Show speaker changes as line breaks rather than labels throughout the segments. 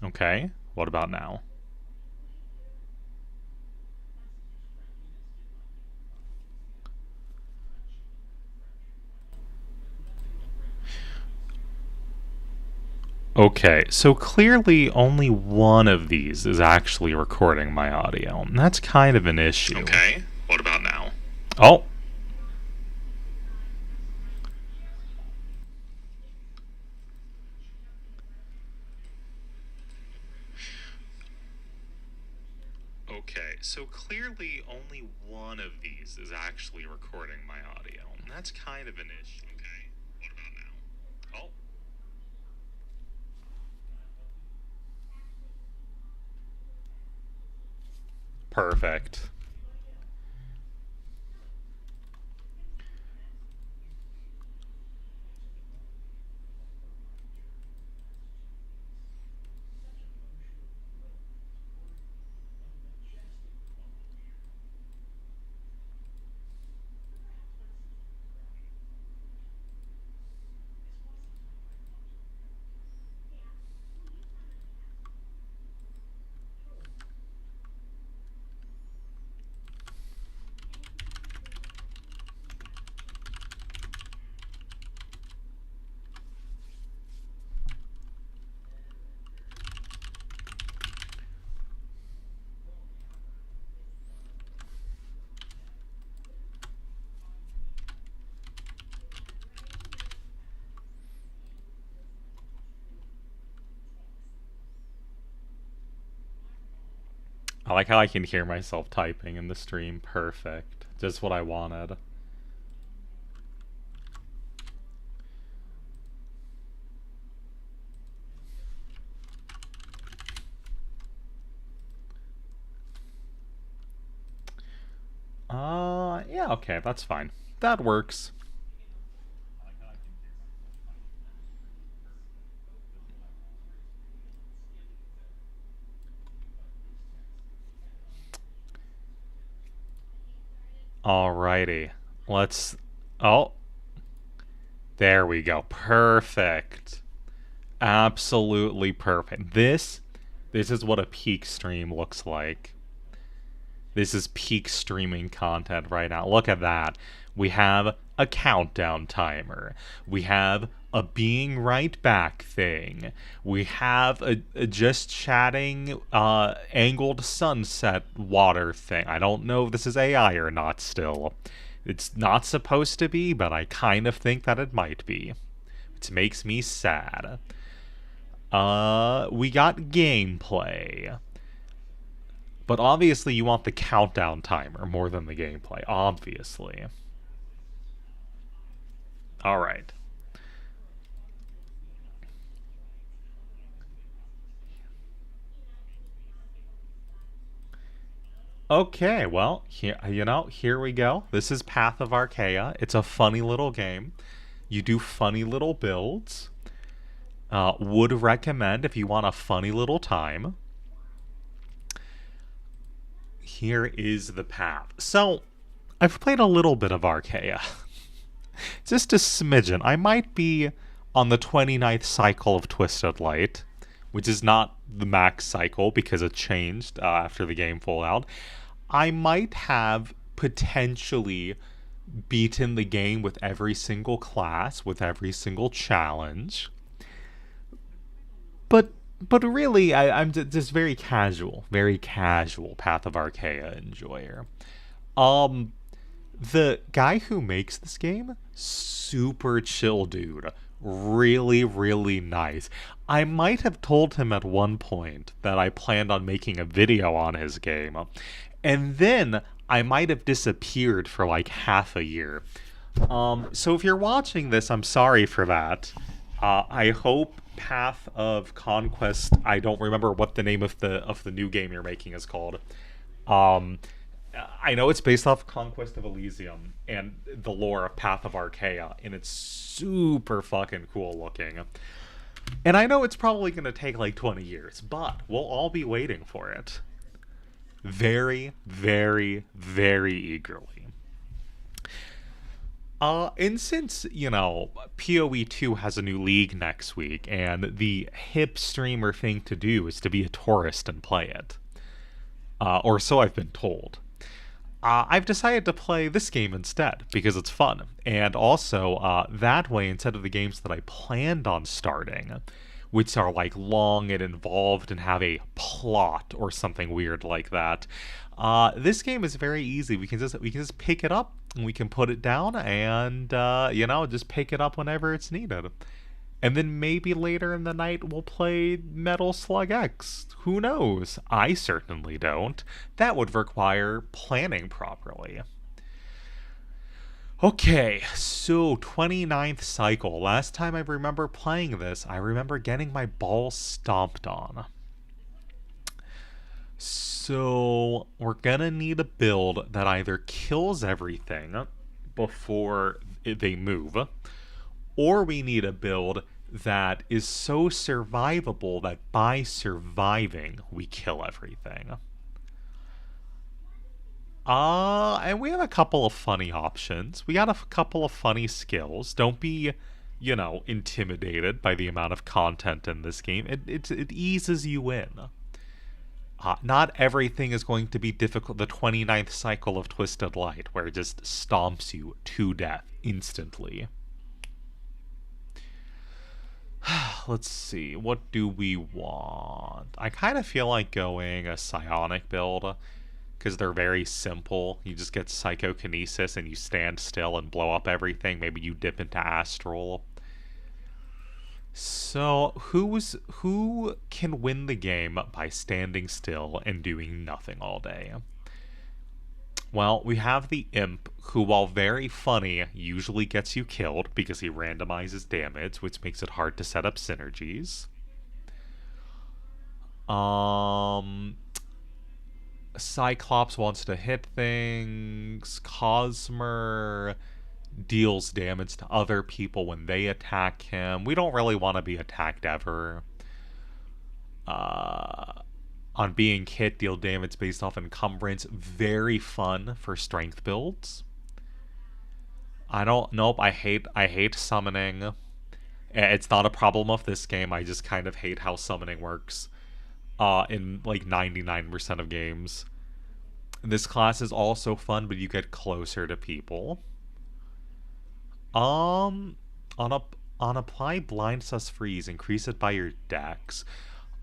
Okay, what about now? Okay, so clearly only one of these is actually recording my audio. And that's kind of an issue.
Okay, what about now?
Oh,
Okay, so clearly only one of these is actually recording my audio. And that's kind of an issue. Okay, what about now? Oh,
perfect. I like how I can hear myself typing in the stream. Perfect. Just what I wanted. Yeah, okay, that's fine. That works. Alrighty. Let's. Oh, there we go. Perfect. Absolutely perfect. This is what a peak stream looks like. This is peak streaming content right now. Look at that. We have a countdown timer. We have a being right back thing. We have a just chatting angled sunset water thing. I don't know if this is AI or not still. It's not supposed to be, but I kind of think that it might be. Which makes me sad. We got gameplay. But obviously, you want the countdown timer more than the gameplay. Obviously. All right. Okay, well, here we go. This is Path of Archaea. It's a funny little game. You do funny little builds. Would recommend if you want a funny little time. Here is the path. So, I've played a little bit of Archaea. Just a smidgen. I might be on the 29th cycle of Twisted Light, which is not the max cycle because it changed after the game Fallout. I might have potentially beaten the game with every single class, with every single challenge. But really, I'm just very casual Path of Archaea enjoyer. Um, the guy who makes this game, super chill dude. Really, really nice. I might have told him at one point that I planned on making a video on his game. And then I might have disappeared for like half a year. So if you're watching this, I'm sorry for that. I hope Path of Conquest. I don't remember what the name of the new game you're making is called. Um, I know it's based off Conquest of Elysium and the lore of Path of Archaea, and it's super fucking cool looking. And I know it's probably going to take like 20 years, but we'll all be waiting for it. Very, very, very eagerly. And since, PoE 2 has a new league next week, and the hip streamer thing to do is to be a tourist and play it, or so I've been told. I've decided to play this game instead because it's fun. And also, that way, instead of the games that I planned on starting, which are like long and involved and have a plot or something weird like that, this game is very easy. We can just pick it up and we can put it down and just pick it up whenever it's needed. And then maybe later in the night we'll play Metal Slug X. Who knows? I certainly don't. That would require planning properly. Okay, so 29th cycle. Last time I remember playing this, I remember getting my balls stomped on. So we're gonna need a build that either kills everything before they move, or we need a build that is so survivable that by surviving we kill everything. And we have a couple of funny options. We got a couple of funny skills. Don't be, intimidated by the amount of content in this game. It eases you in. Not everything is going to be difficult. The 29th cycle of Twisted Light, where it just stomps you to death instantly. Let's see, what do we want? I kind of feel like going a psionic build because they're very simple. You just get psychokinesis and you stand still and blow up everything. Maybe you dip into astral. So who can win the game by standing still and doing nothing all day? Well, we have the Imp, who, while very funny, usually gets you killed because he randomizes damage, which makes it hard to set up synergies. Cyclops wants to hit things. Cosmer deals damage to other people when they attack him. We don't really want to be attacked ever. On being hit, deal damage based off encumbrance. Very fun for strength builds. I hate summoning. It's not a problem of this game. I just kind of hate how summoning works in like 99% of games. This class is also fun, but you get closer to people. On apply blind sus freeze, increase it by your dex.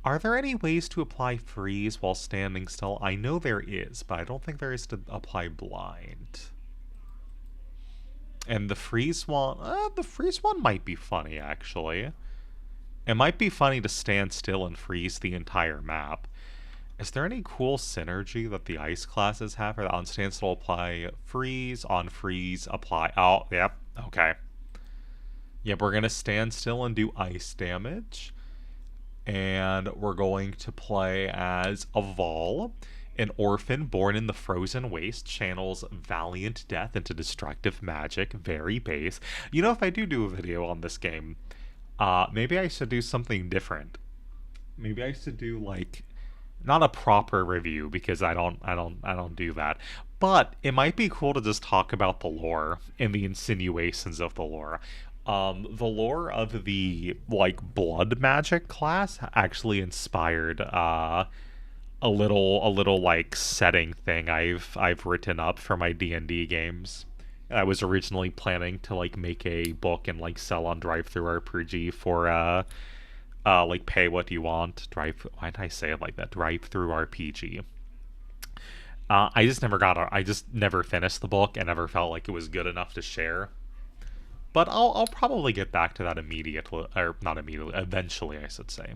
Are there any ways to apply freeze while standing still? I know there is, but I don't think there is to apply blind. And the freeze one might be funny, actually. It might be funny to stand still and freeze the entire map. Is there any cool synergy that the ice classes have? Or on stand still apply freeze, on freeze apply... Oh, yep, okay. Yep, we're going to stand still and do ice damage. And we're going to play as a Vol, an orphan born in the frozen waste, channels valiant death into destructive magic, very base. If I do a video on this game, maybe I should do something different. Maybe I should do like not a proper review because I don't do that. But it might be cool to just talk about the lore and the insinuations of the lore. The lore of the blood magic class actually inspired a little like setting thing I've written up for my D&D games. I was originally planning to make a book and sell on DriveThruRPG for pay what you want. Why did I say it like that? DriveThruRPG. I just never finished the book and never felt like it was good enough to share. But I'll probably get back to that immediately, or not immediately, eventually, I should say.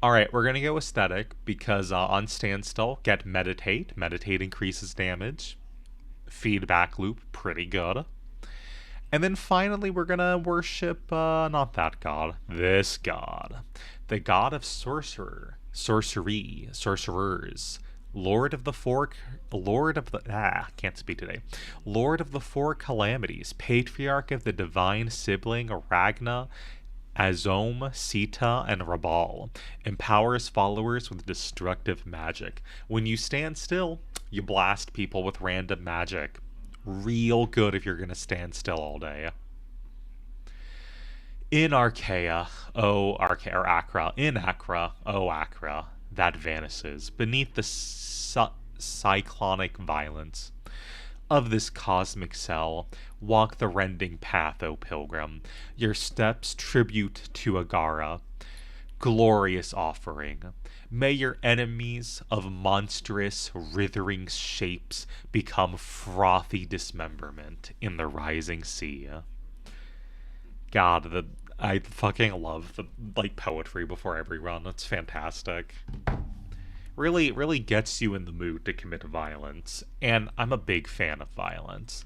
All right, we're going to go aesthetic because on standstill, get meditate. Meditate increases damage. Feedback loop, pretty good. And then finally, we're going to worship, not that god, this god. The god of sorcerers. Lord of the four calamities, patriarch of the divine sibling Ragna, Azom, Sita, and Rabal, empowers followers with destructive magic. When you stand still, you blast people with random magic. Real good if you're going to stand still all day. In Archaea, oh Archaea, or Achra, in Achra, oh Achra, that vanishes beneath the cyclonic violence of this cosmic cell. Walk the rending path, O pilgrim, your steps tribute to Agara, glorious offering. May your enemies of monstrous, writhing shapes become frothy dismemberment in the rising sea. God, I fucking love the poetry before every run. It's fantastic. Really gets you in the mood to commit violence, and I'm a big fan of violence.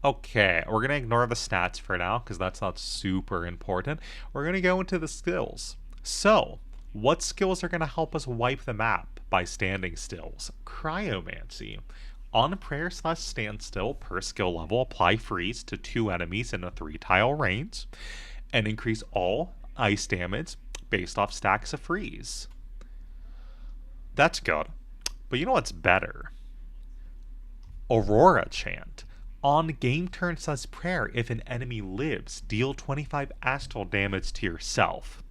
Okay, we're gonna ignore the stats for now because that's not super important. We're gonna go into the skills. So, what skills are gonna help us wipe the map by standing stills? Cryomancy. On prayer/standstill per skill level, apply freeze to 2 enemies in a 3-tile range, and increase all ice damage based off stacks of freeze. That's good. But you know what's better? Aurora Chant. On game turn says prayer, if an enemy lives, deal 25 astral damage to yourself.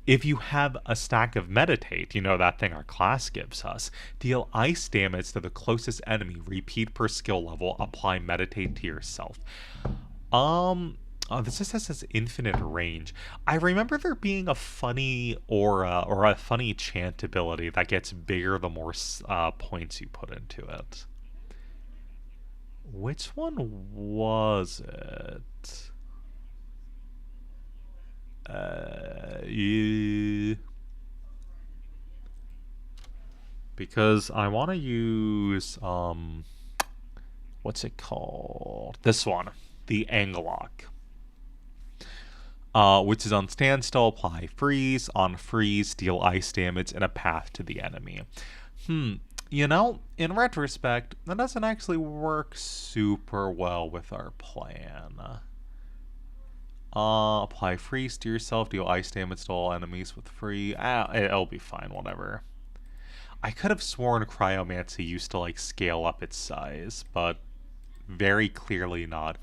If you have a stack of meditate, you know that thing our class gives us, deal ice damage to the closest enemy, repeat per skill level, apply meditate to yourself. This just says infinite range. I remember there being a funny aura or a funny chant ability that gets bigger the more points you put into it. Which one was it? Because I want to use what's it called? This one, the Anglock. Which is on standstill, apply freeze. On freeze, deal ice damage and a path to the enemy. You know, in retrospect, that doesn't actually work super well with our plan. Apply freeze to yourself, deal ice damage to all enemies with free. It'll be fine, whatever. I could have sworn Cryomancy used to, scale up its size, but very clearly not.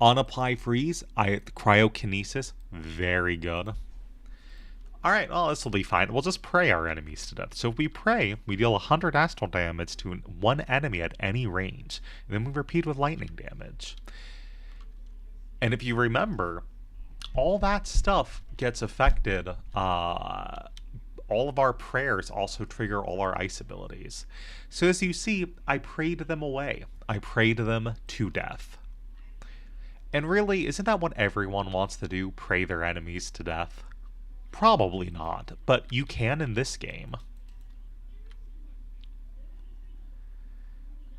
On apply freeze, cryokinesis, very good. Alright, well, this will be fine. We'll just pray our enemies to death. So if we pray, we deal 100 astral damage to one enemy at any range. And then we repeat with lightning damage. And if you remember, all that stuff gets affected. All of our prayers also trigger all our ice abilities. So as you see, I prayed them away. I prayed them to death. And really, isn't that what everyone wants to do? Pray their enemies to death? Probably not, but you can in this game.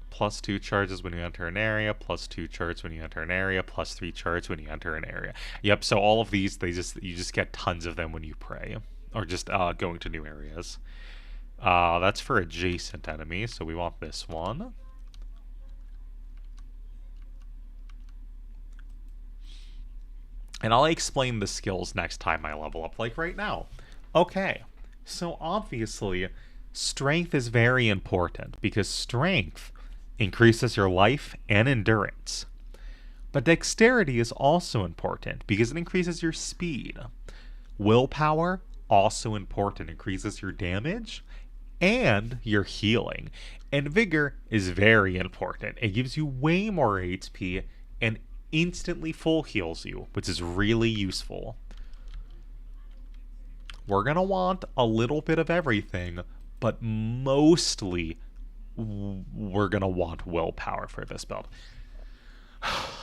Plus 2 charges when you enter an area, plus 2 charges when you enter an area, plus 3 charges when you enter an area. Yep, so all of these, you just get tons of them when you pray, or just going to new areas. That's for adjacent enemies, so we want this one. And I'll explain the skills next time I level up, like right now. Okay, so obviously, strength is very important, because strength increases your life and endurance. But dexterity is also important, because it increases your speed. Willpower, also important, increases your damage and your healing. And vigor is very important. It gives you way more HP and instantly full heals you, which is really useful. We're going to want a little bit of everything, but mostly we're going to want willpower for this build.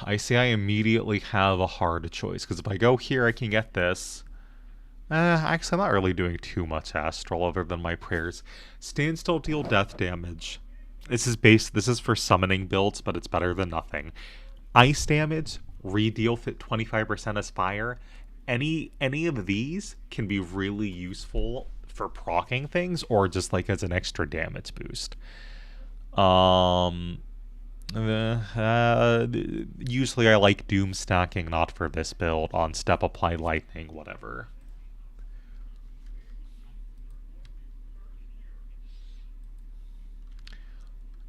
I see I immediately have a hard choice, because if I go here, I can get this. Actually, I'm not really doing too much astral other than my prayers. Standstill, deal death damage. This is for summoning builds, but it's better than nothing. Ice damage, re-deal 25% as fire. Any of these can be really useful for proccing things, or just as an extra damage boost. Usually I like doom stacking, not for this build. On step, apply lightning, whatever.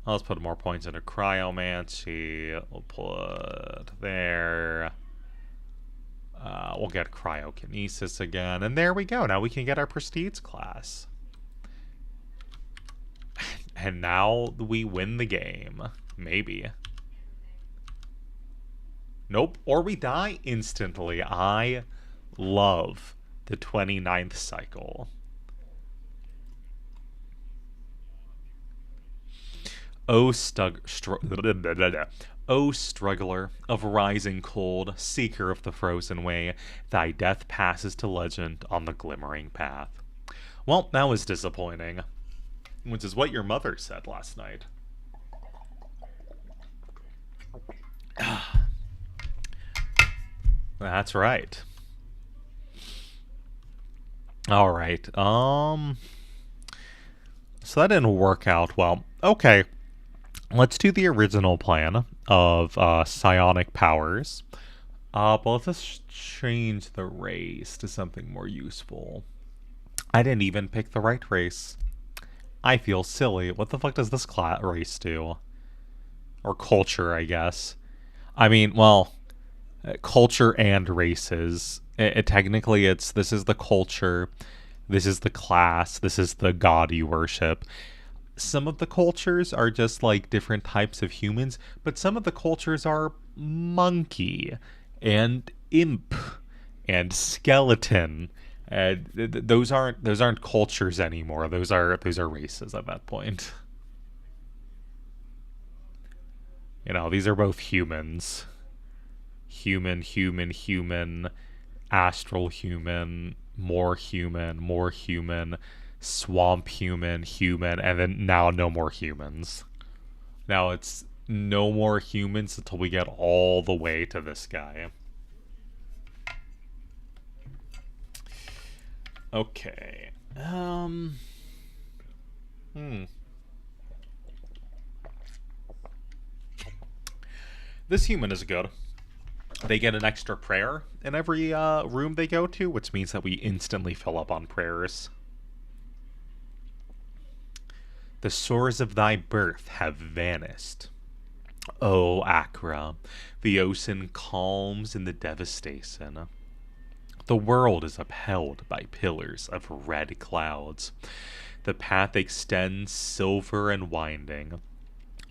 Let's put more points into cryomancy. We'll put there. We'll get cryokinesis again. And there we go. Now we can get our prestige class. And now we win the game. Maybe. Nope. Or we die instantly. I love the 29th cycle. O struggler of rising cold, seeker of the frozen way, thy death passes to legend on the glimmering path. Well, that was disappointing. Which is what your mother said last night. That's right. Alright, so that didn't work out well. Okay. Let's do the original plan of psionic powers. But let's just change the race to something more useful. I didn't even pick the right race. I feel silly. What the fuck does this race do? Or culture, I guess. I mean, well, culture and races. Technically, this is the culture, this is the class, this is the god you worship. Some of the cultures are just like different types of humans, but some of the cultures are monkey and imp and skeleton. Those aren't cultures anymore. Those are races at that point. You know, these are both humans. Human, astral human, more human, swamp human, and then now no more humans. Now it's no more humans until we get all the way to this guy. Okay. This human is good. They get an extra prayer in every room they go to, which means that we instantly fill up on prayers. The sores of thy birth have vanished. O Achra, the ocean calms in the devastation. The world is upheld by pillars of red clouds. The path extends silver and winding.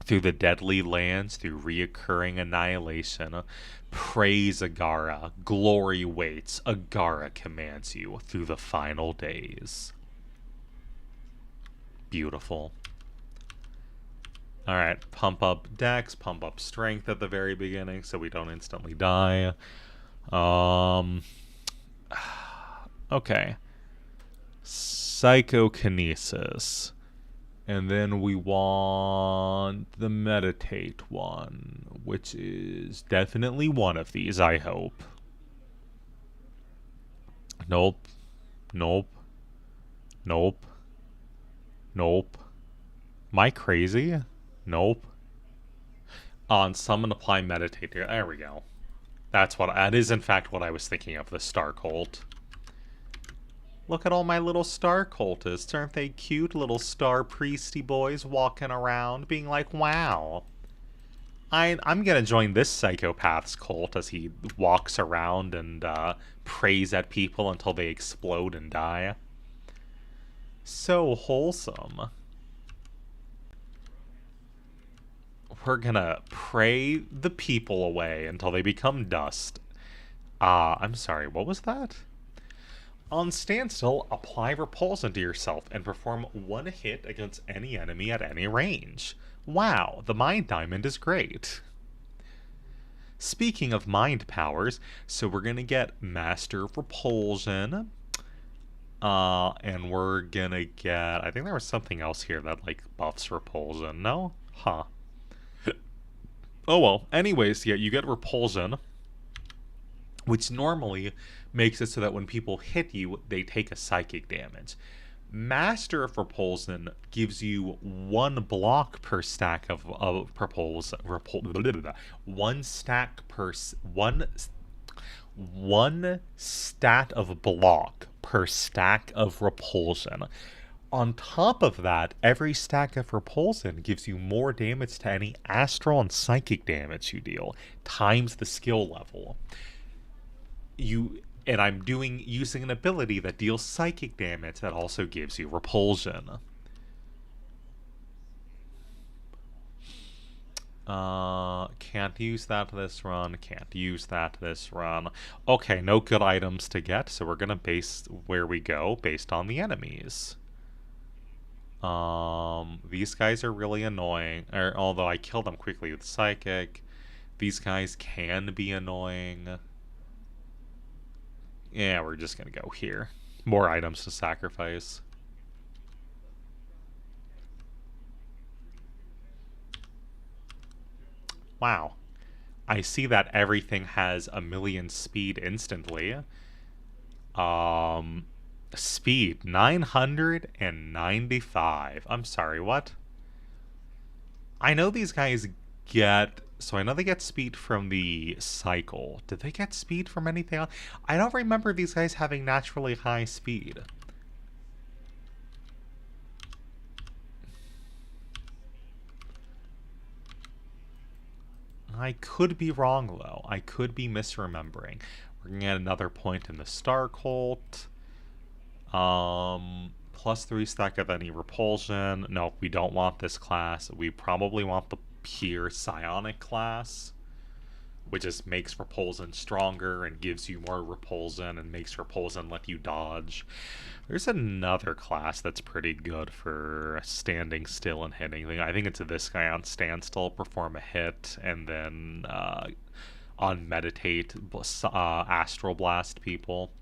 Through the deadly lands, through reoccurring annihilation, praise Agara, glory waits, Agara commands you through the final days. Beautiful. Alright, pump up dex, pump up strength at the very beginning so we don't instantly die. Okay. Psychokinesis. And then we want the meditate one, which is definitely one of these, I hope. Nope. Nope. Nope. Nope. Am I crazy? Nope. On summon, apply, meditate. There we go. That is in fact what I was thinking of, the star cult. Look at all my little star cultists. Aren't they cute little star priesty boys walking around being like, wow. I'm gonna join this psychopath's cult as he walks around and prays at people until they explode and die. So wholesome. We're gonna pray the people away until they become dust. I'm sorry, what was that? On standstill, apply repulsion to yourself and perform one hit against any enemy at any range. Wow, the mind diamond is great. Speaking of mind powers, so we're gonna get Master of Repulsion. And we're gonna get... I think there was something else here that, like, buffs repulsion. No? Huh. Oh well. Anyways, yeah, you get repulsion, which normally makes it so that when people hit you, they take a psychic damage. Master of Repulsion gives you one block per stack of one stat of block per stack of repulsion, On top of that, every stack of repulsion gives you more damage to any astral and psychic damage you deal, times the skill level. I'm using an ability that deals psychic damage that also gives you repulsion. Can't use that this run. Can't use that this run. Okay, no good items to get, so we're gonna base where we go based on the enemies. These guys are really annoying. Although I killed them quickly with Psychic. These guys can be annoying. Yeah, we're just gonna go here. More items to sacrifice. Wow. I see that everything has 1,000,000 speed instantly. Speed 995. I'm sorry, what? I know these guys I know they get speed from the cycle. Did they get speed from anything else? I don't remember these guys having naturally high speed. I could be wrong, though. I could be misremembering. We're gonna get another point in the Star Cult. +3 stack of any repulsion. No, we don't want this class. We probably want the pure psionic class, which just makes repulsion stronger and gives you more repulsion and makes repulsion let you dodge. There's another class that's pretty good for standing still and hitting. I think it's this guy on standstill, perform a hit, and then on meditate, astral blast people.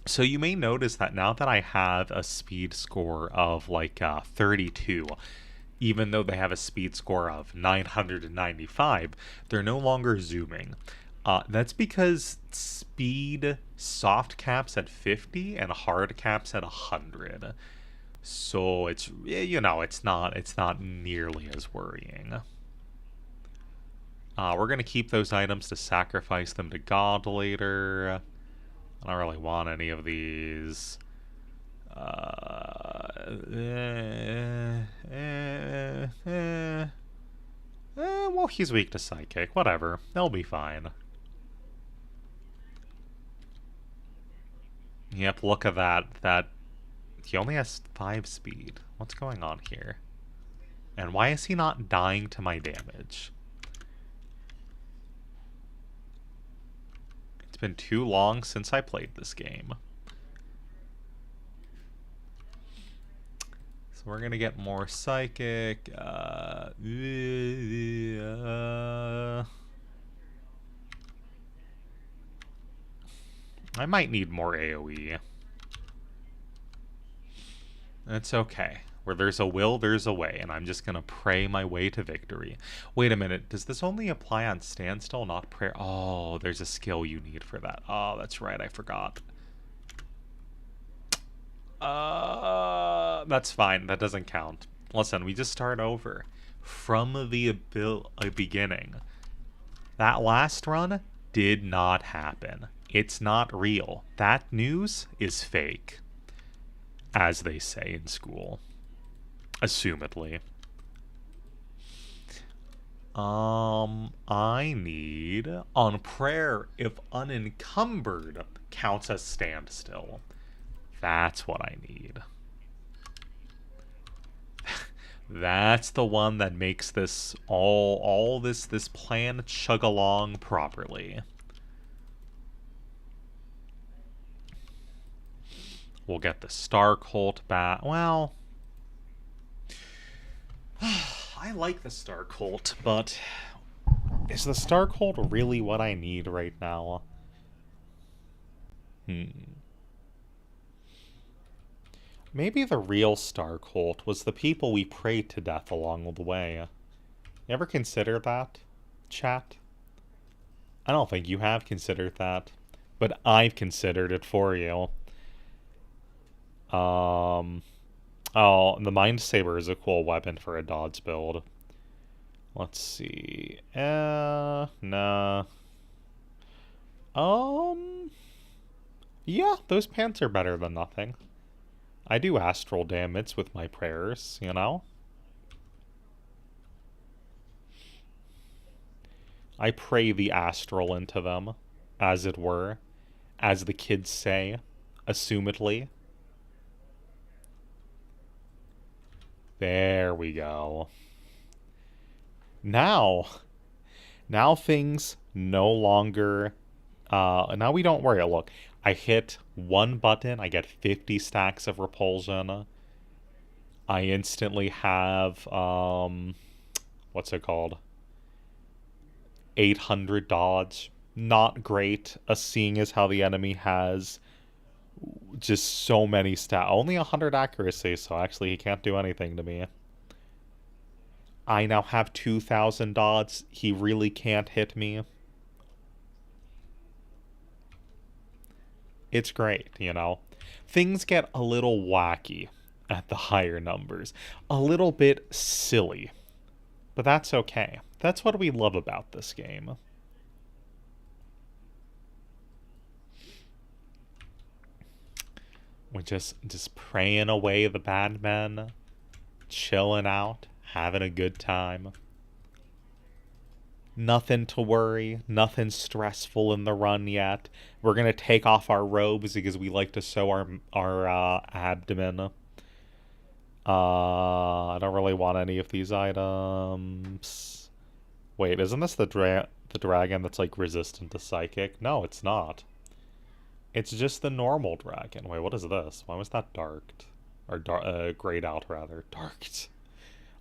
So you may notice that now that I have a speed score of like 32, even though they have a speed score of 995, they're no longer zooming. That's because speed soft caps at 50 and hard caps at 100. So it's not nearly as worrying. We're gonna keep those items to sacrifice them to God later. I don't really want any of these. Well, he's weak to Psychic. Whatever. They'll be fine. Yep, look at that. He only has 5 speed. What's going on here? And why is he not dying to my damage? It's been too long since I played this game. So we're gonna get more Psychic. I might need more AoE. It's okay. Where there's a will, there's a way, and I'm just gonna pray my way to victory. Wait a minute, does this only apply on standstill, not prayer? Oh, there's a skill you need for that. Oh, that's right, I forgot. That's fine, that doesn't count. Listen, we just start over. From the beginning. That last run did not happen. It's not real. That news is fake. As they say in school. Assumedly. I need on prayer if unencumbered counts as standstill. That's what I need. That's the one that makes this this plan chug along properly. We'll get the Star Cult back. Well, I like the Star Cult, but is the Star Cult really what I need right now? Maybe the real Star Cult was the people we prayed to death along the way. You ever consider that, chat? I don't think you have considered that, but I've considered it for you. Oh, the Mind Saber is a cool weapon for a dodge build. Let's see. Nah. Yeah, those pants are better than nothing. I do astral damage with my prayers, you know? I pray the astral into them, as it were, as the kids say, assumedly. There we go. Now, now things no longer. Now we don't worry. Look, I hit one button, I get 50 stacks of repulsion. I instantly have what's it called? 800 dodge. Not great, seeing as how the enemy has just so many stats. Only 100 accuracy, so actually he can't do anything to me. I now have 2,000 dodge. He really can't hit me. It's great, you know. Things get a little wacky at the higher numbers. A little bit silly. But that's okay. That's what we love about this game. We're just praying away the bad men, chilling out, having a good time. Nothing to worry, nothing stressful in the run yet. We're gonna take off our robes because we like to show our abdomen. I don't really want any of these items. Wait, isn't this the dragon that's like resistant to psychic? No, it's not. It's just the normal dragon. Wait, what is this? Why was that darked? Or grayed out, rather. Darked.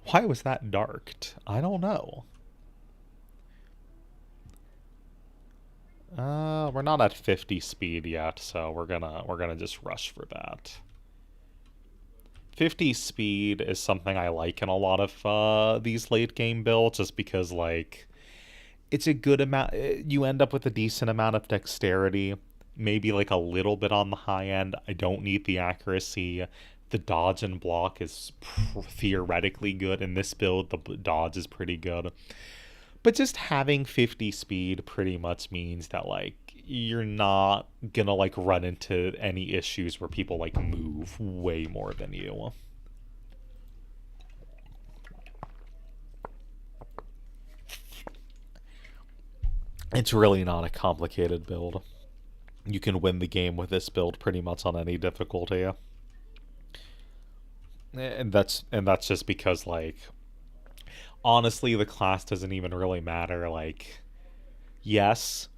Why was that darked? I don't know. We're not at 50 speed yet, so we're gonna just rush for that. 50 speed is something I like in a lot of these late game builds, just because like it's a good amount. You end up with a decent amount of dexterity, maybe like a little bit on the high end. I don't need the accuracy. The dodge and block is theoretically good. In this build, the dodge is pretty good. But just having 50 speed pretty much means that, like, you're not gonna, like, run into any issues where people, like, move way more than you. It's really not a complicated build. You can win the game with this build pretty much on any difficulty. And that's just because, like, honestly, the class doesn't even really matter. Like, yes,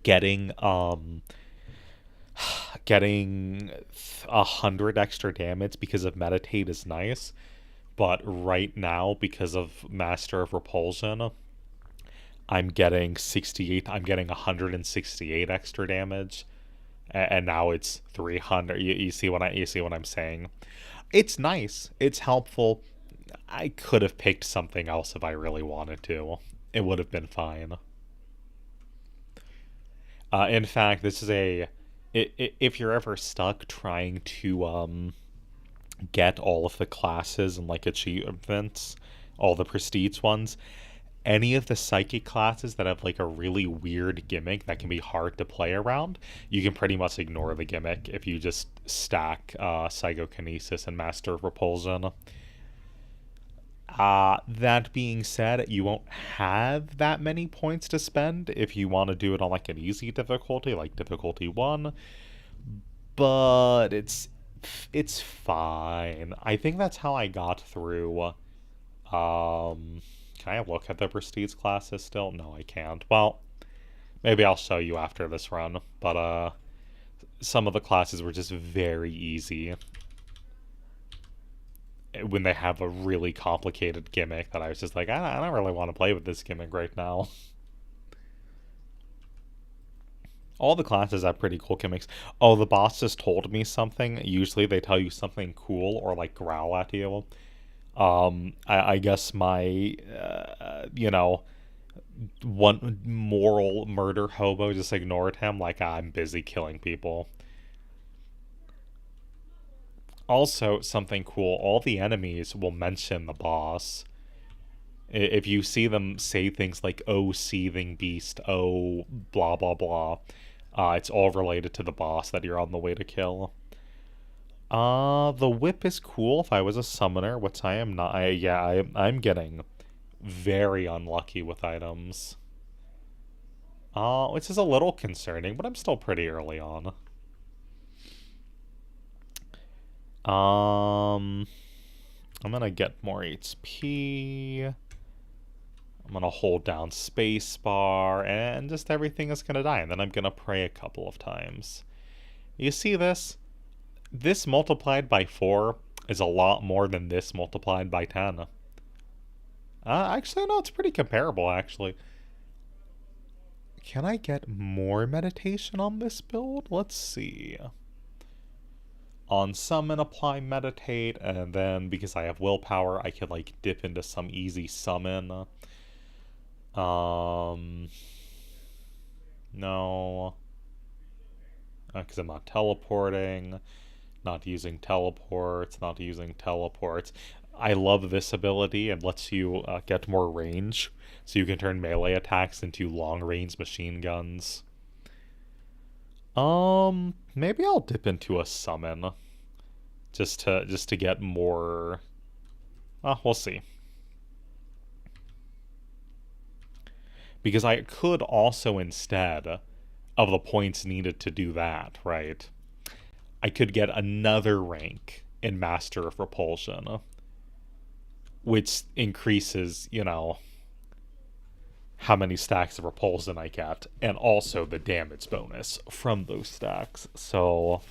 getting 100 extra damage because of meditate is nice, but right now, because of Master of Repulsion, I'm getting 168 extra damage, and now it's 300. You see what I'm saying? It's nice. It's helpful. I could have picked something else if I really wanted to. It would have been fine. In fact, this is if you're ever stuck trying to get all of the classes and like achievements, all the prestige ones, any of the psychic classes that have like a really weird gimmick that can be hard to play around, you can pretty much ignore the gimmick if you just stack psychokinesis and Master of Repulsion. That being said, you won't have that many points to spend if you want to do it on like an easy difficulty, like difficulty 1. But it's fine. I think that's how I got through. Can I look at the prestige classes still? No, I can't. Well, maybe I'll show you after this run. But some of the classes were just very easy when they have a really complicated gimmick that I was just like, I don't really want to play with this gimmick right now. All the classes have pretty cool gimmicks. Oh, the boss just told me something. Usually they tell you something cool or like growl at you. I guess my, one moral murder hobo just ignored him like I'm busy killing people. Also, something cool, all the enemies will mention the boss. If you see them say things like, oh, seething beast, oh, blah, blah, blah, It's all related to the boss that you're on the way to kill. The whip is cool if I was a summoner, which I am not. I'm getting very unlucky with items. Which is a little concerning, but I'm still pretty early on. I'm gonna get more HP. I'm gonna hold down spacebar, and just everything is gonna die, and then I'm gonna pray a couple of times. You see this? This multiplied by 4 is a lot more than this multiplied by 10. Actually, no, it's pretty comparable, actually. Can I get more meditation on this build? Let's see. On summon, apply meditate, and then because I have willpower, I could like dip into some easy summon. No. Because I'm not teleporting, not using teleports. I love this ability. It lets you get more range, so you can turn melee attacks into long-range machine guns. Maybe I'll dip into a summon, just to get more. We'll see. Because I could also, instead of the points needed to do that, right? I could get another rank in Master of Repulsion, which increases, how many stacks of repulsion I get, and also the damage bonus from those stacks. So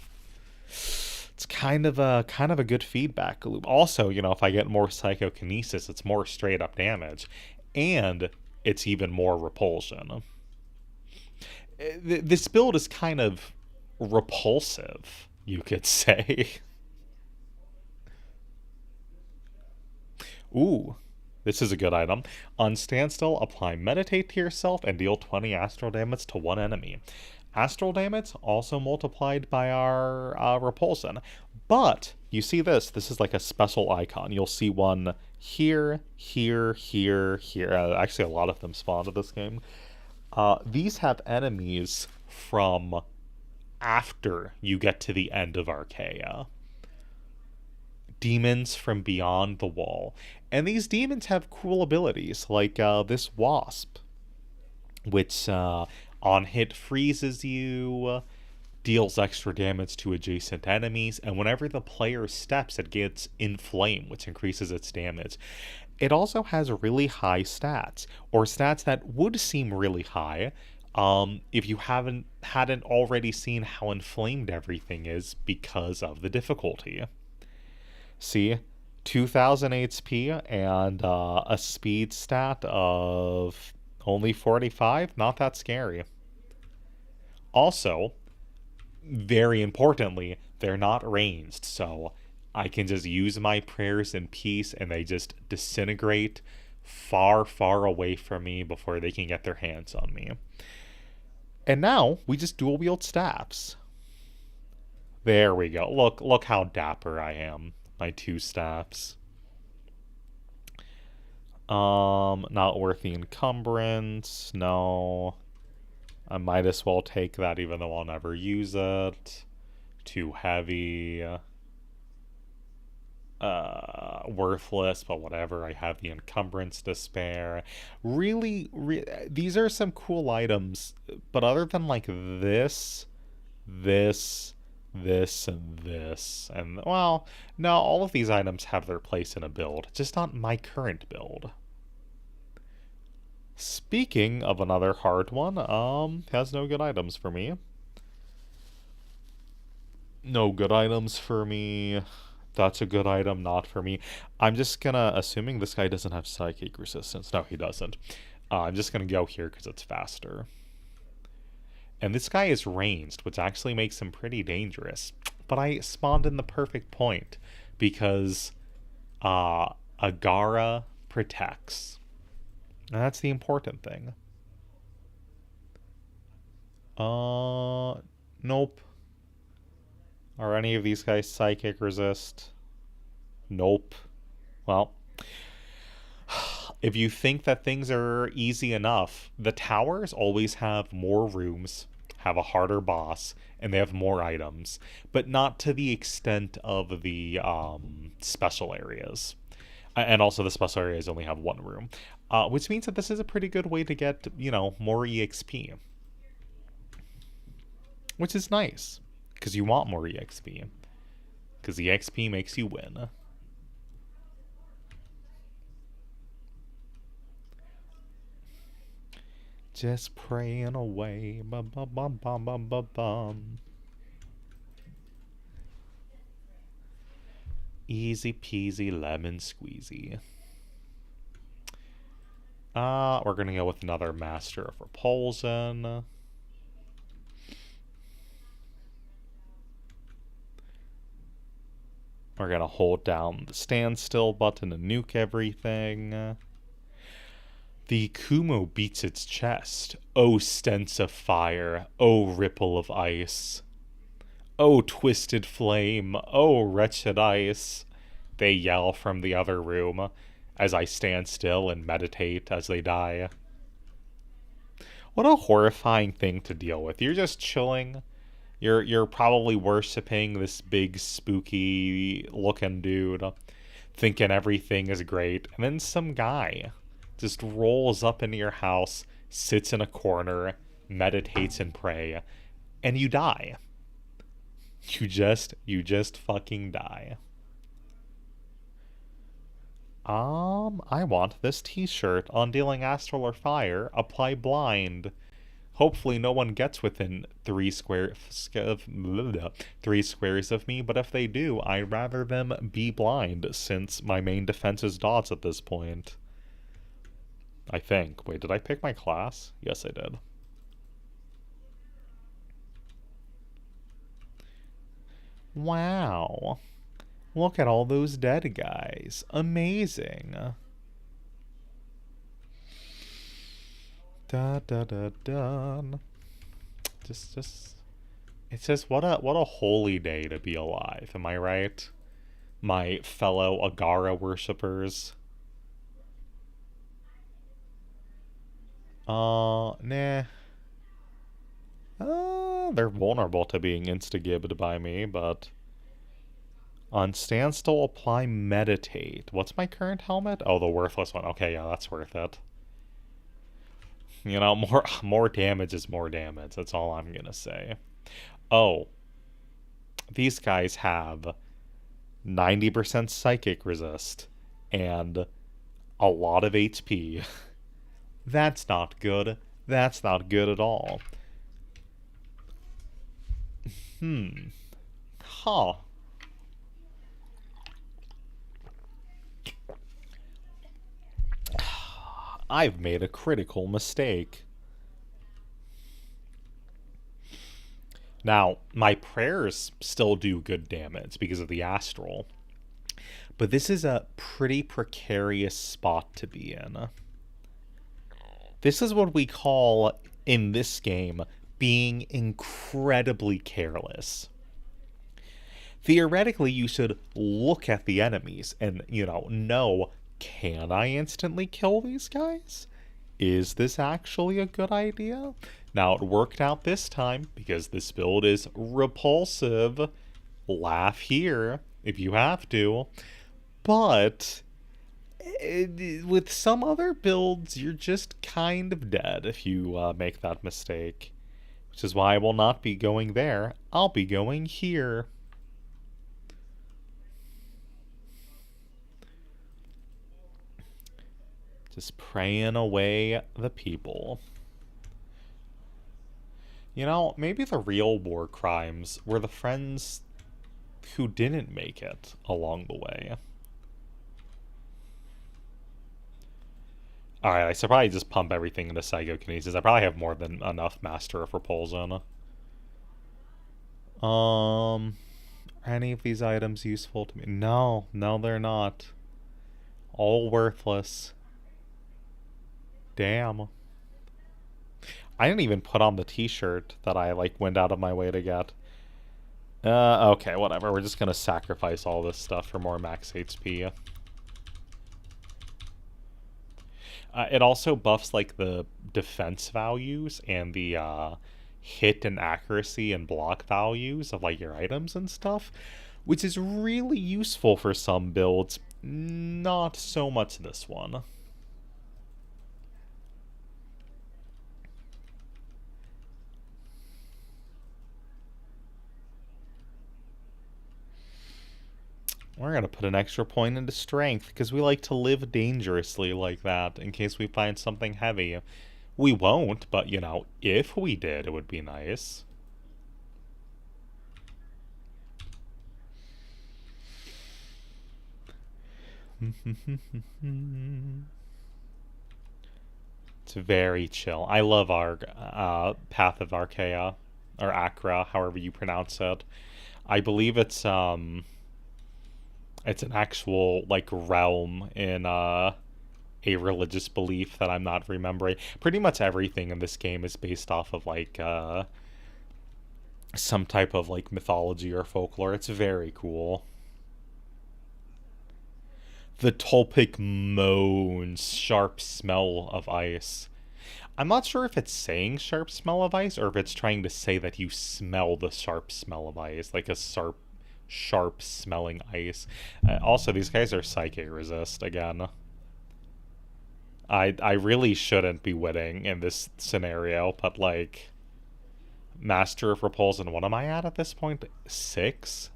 it's kind of a good feedback loop. Also, if I get more psychokinesis, it's more straight up damage, and it's even more repulsion. This build is kind of repulsive, you could say. Ooh, this is a good item. On standstill, apply meditate to yourself and deal 20 astral damage to one enemy. Astral damage also multiplied by our repulsion. But you see this. This is like a special icon. You'll see one here, here, here, here. Actually, a lot of them spawned in this game. These have enemies from after you get to the end of Archaea. Demons from beyond the wall. And these demons have cool abilities, like this wasp, which on hit freezes you, deals extra damage to adjacent enemies, and whenever the player steps, it gets inflamed, which increases its damage. It also has really high stats, or stats that would seem really high if you hadn't already seen how inflamed everything is because of the difficulty. See, 2000 HP and a speed stat of only 45, not that scary. Also, very importantly, they're not ranged, so I can just use my prayers in peace and they just disintegrate far, far away from me before they can get their hands on me. And now we just dual wield staffs. There we go. Look how dapper I am. My 2 staffs. Not worth the encumbrance. No. I might as well take that even though I'll never use it. Too heavy. Worthless, but whatever. I have the encumbrance to spare. Really, these are some cool items, but other than like this, and this, and well, no, all of these items have their place in a build, just not my current build. Speaking of another hard one, has no good items for me. No good items for me. That's a good item, not for me. I'm just gonna, assuming this guy doesn't have psychic resistance. No, he doesn't. I'm just gonna go here because it's faster. And this guy is ranged, which actually makes him pretty dangerous. But I spawned in the perfect point because Achra protects. And that's the important thing. Nope. Are any of these guys psychic resist? Nope. Well, if you think that things are easy enough, the towers always have more rooms, have a harder boss, and they have more items, but not to the extent of the special areas. And also, the special areas only have one room, which means that this is a pretty good way to get, more EXP, which is nice because you want more EXP, because EXP makes you win. Just praying away. Bum, bum, bum, bum, bum, bum, bum. Easy peasy lemon squeezy. We're gonna go with another Master of Repulsion. We're gonna hold down the standstill button and nuke everything. The Kumo beats its chest. Oh, stents of fire. Oh, ripple of ice. Oh, twisted flame. Oh, wretched ice. They yell from the other room as I stand still and meditate as they die. What a horrifying thing to deal with. You're just chilling. You're probably worshipping this big spooky looking dude, thinking everything is great, and then some guy just rolls up into your house, sits in a corner, meditates and pray, and you die. You just fucking die. I want this t-shirt. On dealing astral or fire, apply blind. Hopefully no one gets within 3 squares of me, but if they do, I'd rather them be blind, since my main defense is dodge at this point. I think. Wait, did I pick my class? Yes, I did. Wow. Look at all those dead guys. Amazing. Da da da da. Just it's just what a holy day to be alive, am I right? My fellow Agara worshippers. Nah. They're vulnerable to being insta-gibbed by me, but on standstill, apply meditate. What's my current helmet? Oh, the worthless one. Okay, yeah, that's worth it. More damage is more damage. That's all I'm gonna say. Oh, these guys have 90% psychic resist and a lot of HP. That's not good. That's not good at all. Huh. I've made a critical mistake. Now, my prayers still do good damage because of the astral, but this is a pretty precarious spot to be in. This is what we call, in this game, being incredibly careless. Theoretically, you should look at the enemies and, know, can I instantly kill these guys? Is this actually a good idea? Now, it worked out this time because this build is repulsive. Laugh here if you have to. But with some other builds, you're just kind of dead if you make that mistake. Which is why I will not be going there. I'll be going here. Just praying away the people. Maybe the real war crimes were the friends who didn't make it along the way. Alright, I should probably just pump everything into psychokinesis. I probably have more than enough Master of Repulsion. Are any of these items useful to me? No, they're not. All worthless. Damn. I didn't even put on the t-shirt that I, went out of my way to get. Okay, whatever. We're just gonna sacrifice all this stuff for more max HP. It also buffs, the defense values and the, hit and accuracy and block values of like your items and stuff, which is really useful for some builds. Not so much this one. We're going to put an extra point into strength because we like to live dangerously like that in case we find something heavy. We won't, but you know, if we did, it would be nice. It's very chill. I love our Path of Archaea, or Achra, however you pronounce it. I believe it's an actual like realm in a religious belief that I'm not remembering. Pretty much everything in this game is based off of like some type of like mythology or folklore. It's very cool. The Tolpic moans, sharp smell of ice. I'm not sure if it's saying sharp smell of ice or if it's trying to say that you smell the sharp smell of ice, like a sharp smelling ice. Also, these guys are psychic resist again. I really shouldn't be winning in this scenario, but like Master of Repulsion, what am I at this point? 6?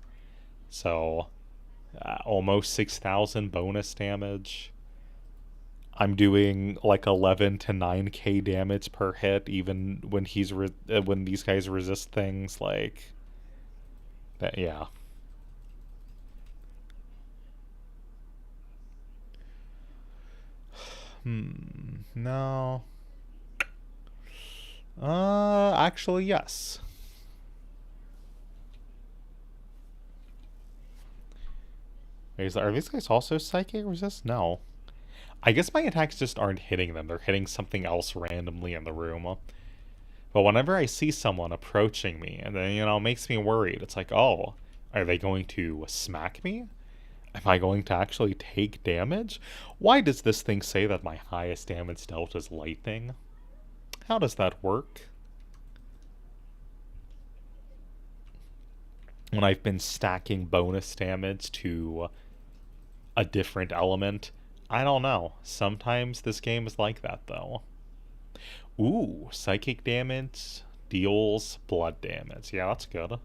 So almost 6,000 bonus damage. I'm doing like 11 to 9k damage per hit, even when when these guys resist things like that. Yeah. No. Actually, yes. Wait, are these guys also psychic resist? No. I guess my attacks just aren't hitting them. They're hitting something else randomly in the room. But whenever I see someone approaching me, and then, you know, it makes me worried. It's like, oh, are they going to smack me? Am I going to actually take damage? Why does this thing say that my highest damage dealt is lightning? How does that work? When I've been stacking bonus damage to a different element, I don't know. Sometimes this game is like that, though. Ooh, psychic damage deals blood damage. Yeah, that's good.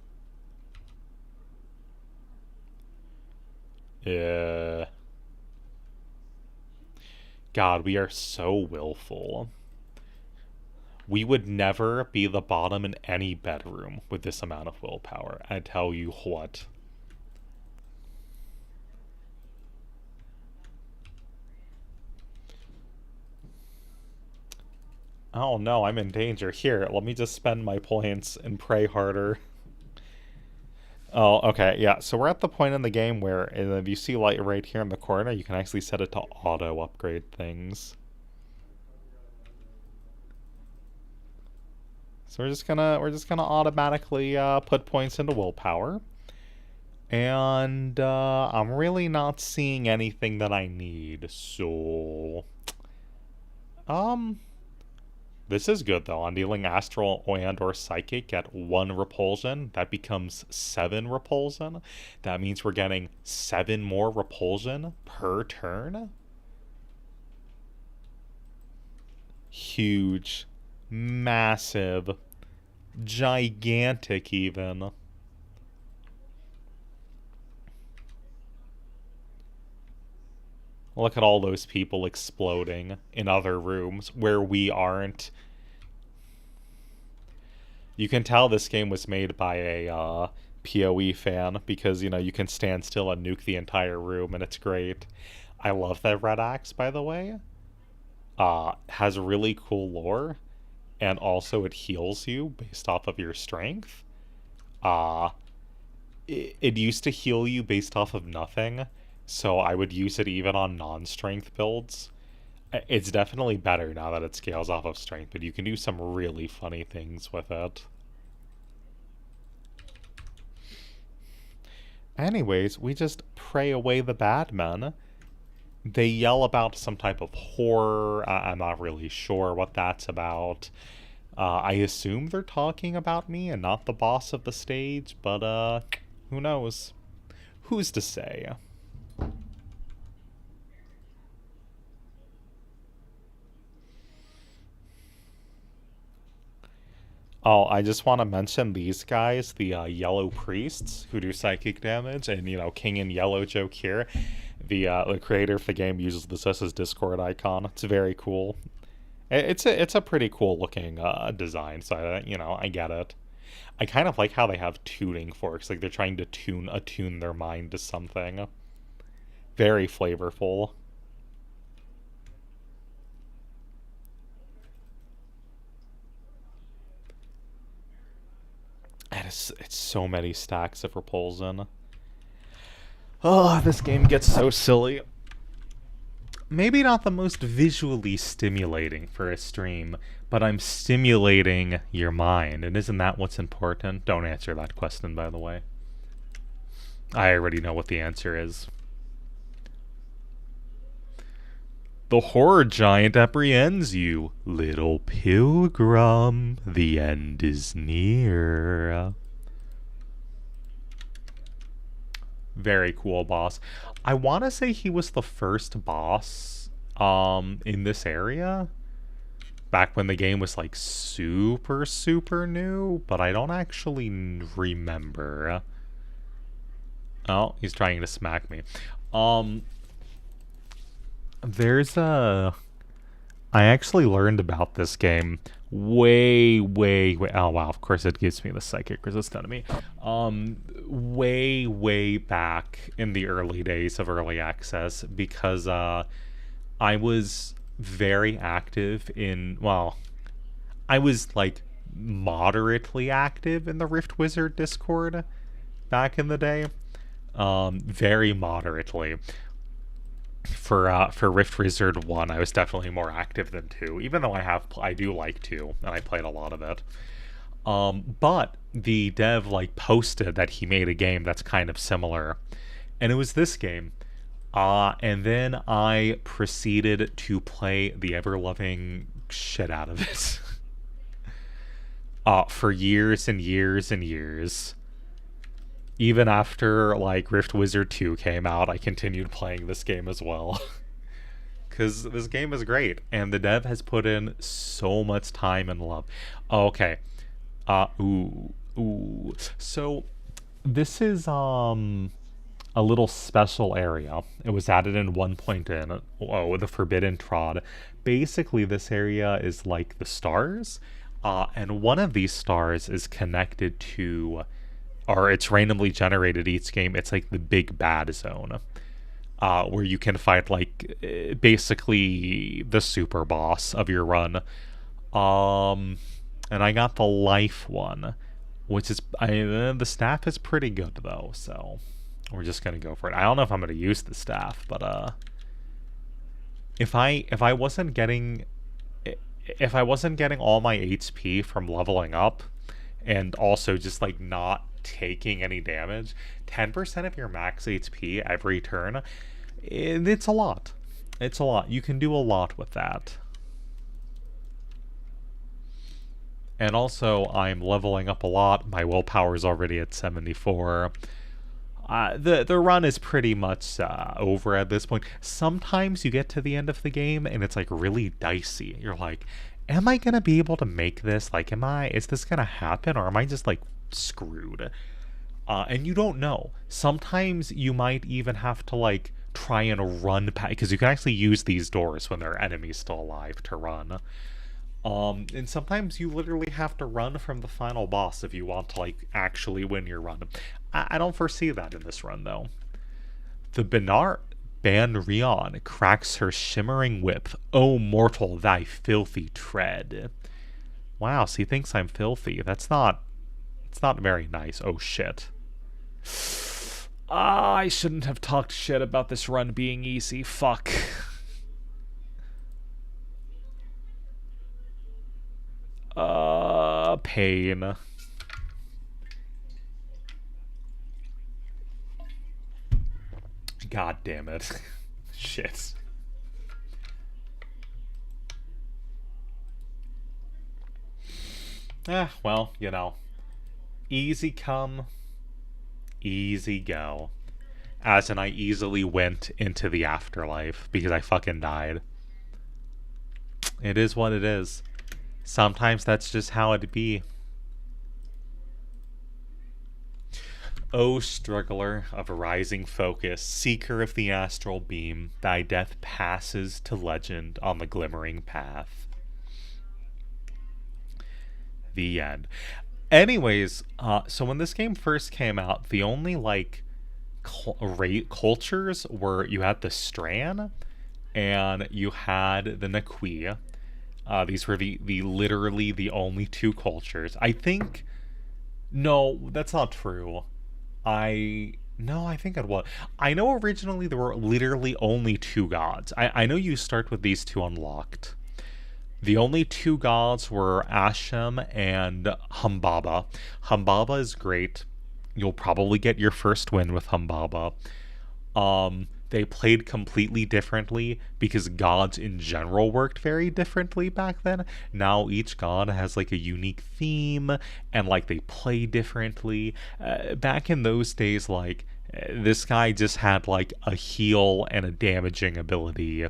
God, we are so willful. We would never be the bottom in any bedroom with this amount of willpower. I tell you what. Oh no, I'm in danger. Here, let me just spend my points and pray harder. Oh, okay, yeah. So we're at the point in the game where if you see light right here in the corner, you can actually set it to auto upgrade things. So we're just gonna automatically put points into willpower. And I'm really not seeing anything that I need, so this is good though. On dealing astral and or psychic at 1 repulsion, that becomes 7 repulsion. That means we're getting 7 more repulsion per turn. Huge, massive, gigantic even. Look at all those people exploding in other rooms where we aren't. You can tell this game was made by a PoE fan because, you know, you can stand still and nuke the entire room and it's great. I love that Red Axe, by the way. Has really cool lore and also it heals you based off of your strength. It used to heal you based off of nothing, so I would use it even on non-strength builds. It's definitely better now that it scales off of strength, but you can do some really funny things with it. Anyways, we just pray away the bad men. They yell about some type of horror. I'm not really sure what that's about. I assume they're talking about me and not the boss of the stage, but who knows? Who's to say? Oh, I just want to mention these guys, the yellow priests who do psychic damage, and King in Yellow joke here. The creator of the game uses this as his Discord icon. It's very cool. It's a pretty cool looking design, so I get it. I kind of like how they have tuning forks, like they're trying to attune their mind to something. Very flavorful. And it's so many stacks of repulsion. Oh, this game gets so silly. Maybe not the most visually stimulating for a stream, but I'm stimulating your mind, and isn't that what's important? Don't answer that question, by the way. I already know what the answer is. The horror giant apprehends you, little pilgrim. The end is near. Very cool boss. I want to say he was the first boss in this area back when the game was like super super new, but I don't actually remember. Oh, he's trying to smack me. Um there's a I actually learned about this game way. Oh wow! Of course, it gives me the psychic resist out of me. Way back in the early days of early access, because I was very active in. Well, I was like moderately active in the Rift Wizard Discord back in the day. Very moderately for Rift Wizard 1, I was definitely more active than 2, even though I do like 2, and I played a lot of it. But the dev like posted that he made a game that's kind of similar, and it was this game. And then I proceeded to play the ever-loving shit out of it. For years and years and years. Even after like Rift Wizard 2 came out, I continued playing this game as well. Because this game is great, and the dev has put in so much time and love. Oh, okay. Ooh. So this is a little special area. It was added in 1 in. Oh, the Forbidden Trod. Basically, this area is like the stars, and one of these stars is connected to, or it's randomly generated each game. It's like the big bad zone, where you can fight like basically the super boss of your run. And I got the life one, which is the staff is pretty good though, so we're just gonna go for it. I don't know if I'm gonna use the staff, but if I wasn't getting all my HP from leveling up, and also just like not taking any damage, 10% of your max HP every turn, it's a lot. It's a lot. You can do a lot with that. And also, I'm leveling up a lot. My willpower is already at 74. The run is pretty much over at this point. Sometimes you get to the end of the game and it's like really dicey. You're like, am I gonna be able to make this? Like, is this gonna happen, or am I just like screwed? And you don't know. Sometimes you might even have to like try and run past, because you can actually use these doors when there are enemies still alive to run. And sometimes you literally have to run from the final boss if you want to like actually win your run. I don't foresee that in this run though. The Banrion cracks her shimmering whip. O mortal, thy filthy tread. Wow, so he thinks I'm filthy. It's not very nice. Oh shit. I shouldn't have talked shit about this run being easy. Fuck. Pain. God damn it. Shit. Well, easy come, easy go. As in, I easily went into the afterlife because I fucking died. It is what it is. Sometimes that's just how it be. O struggler of rising focus, seeker of the astral beam, thy death passes to legend on the glimmering path. The end. Anyways, so when this game first came out, the only cultures were you had the Strand and you had the Nakui. These were the literally the only two cultures. I think. No, that's not true. I think it was. I know originally there were literally only two gods. I know you start with these two unlocked. The only two gods were Ashem and Humbaba. Humbaba is great. You'll probably get your first win with Humbaba. They played completely differently because gods in general worked very differently back then. Now each god has like a unique theme and like they play differently. Back in those days, this guy just had like a heal and a damaging ability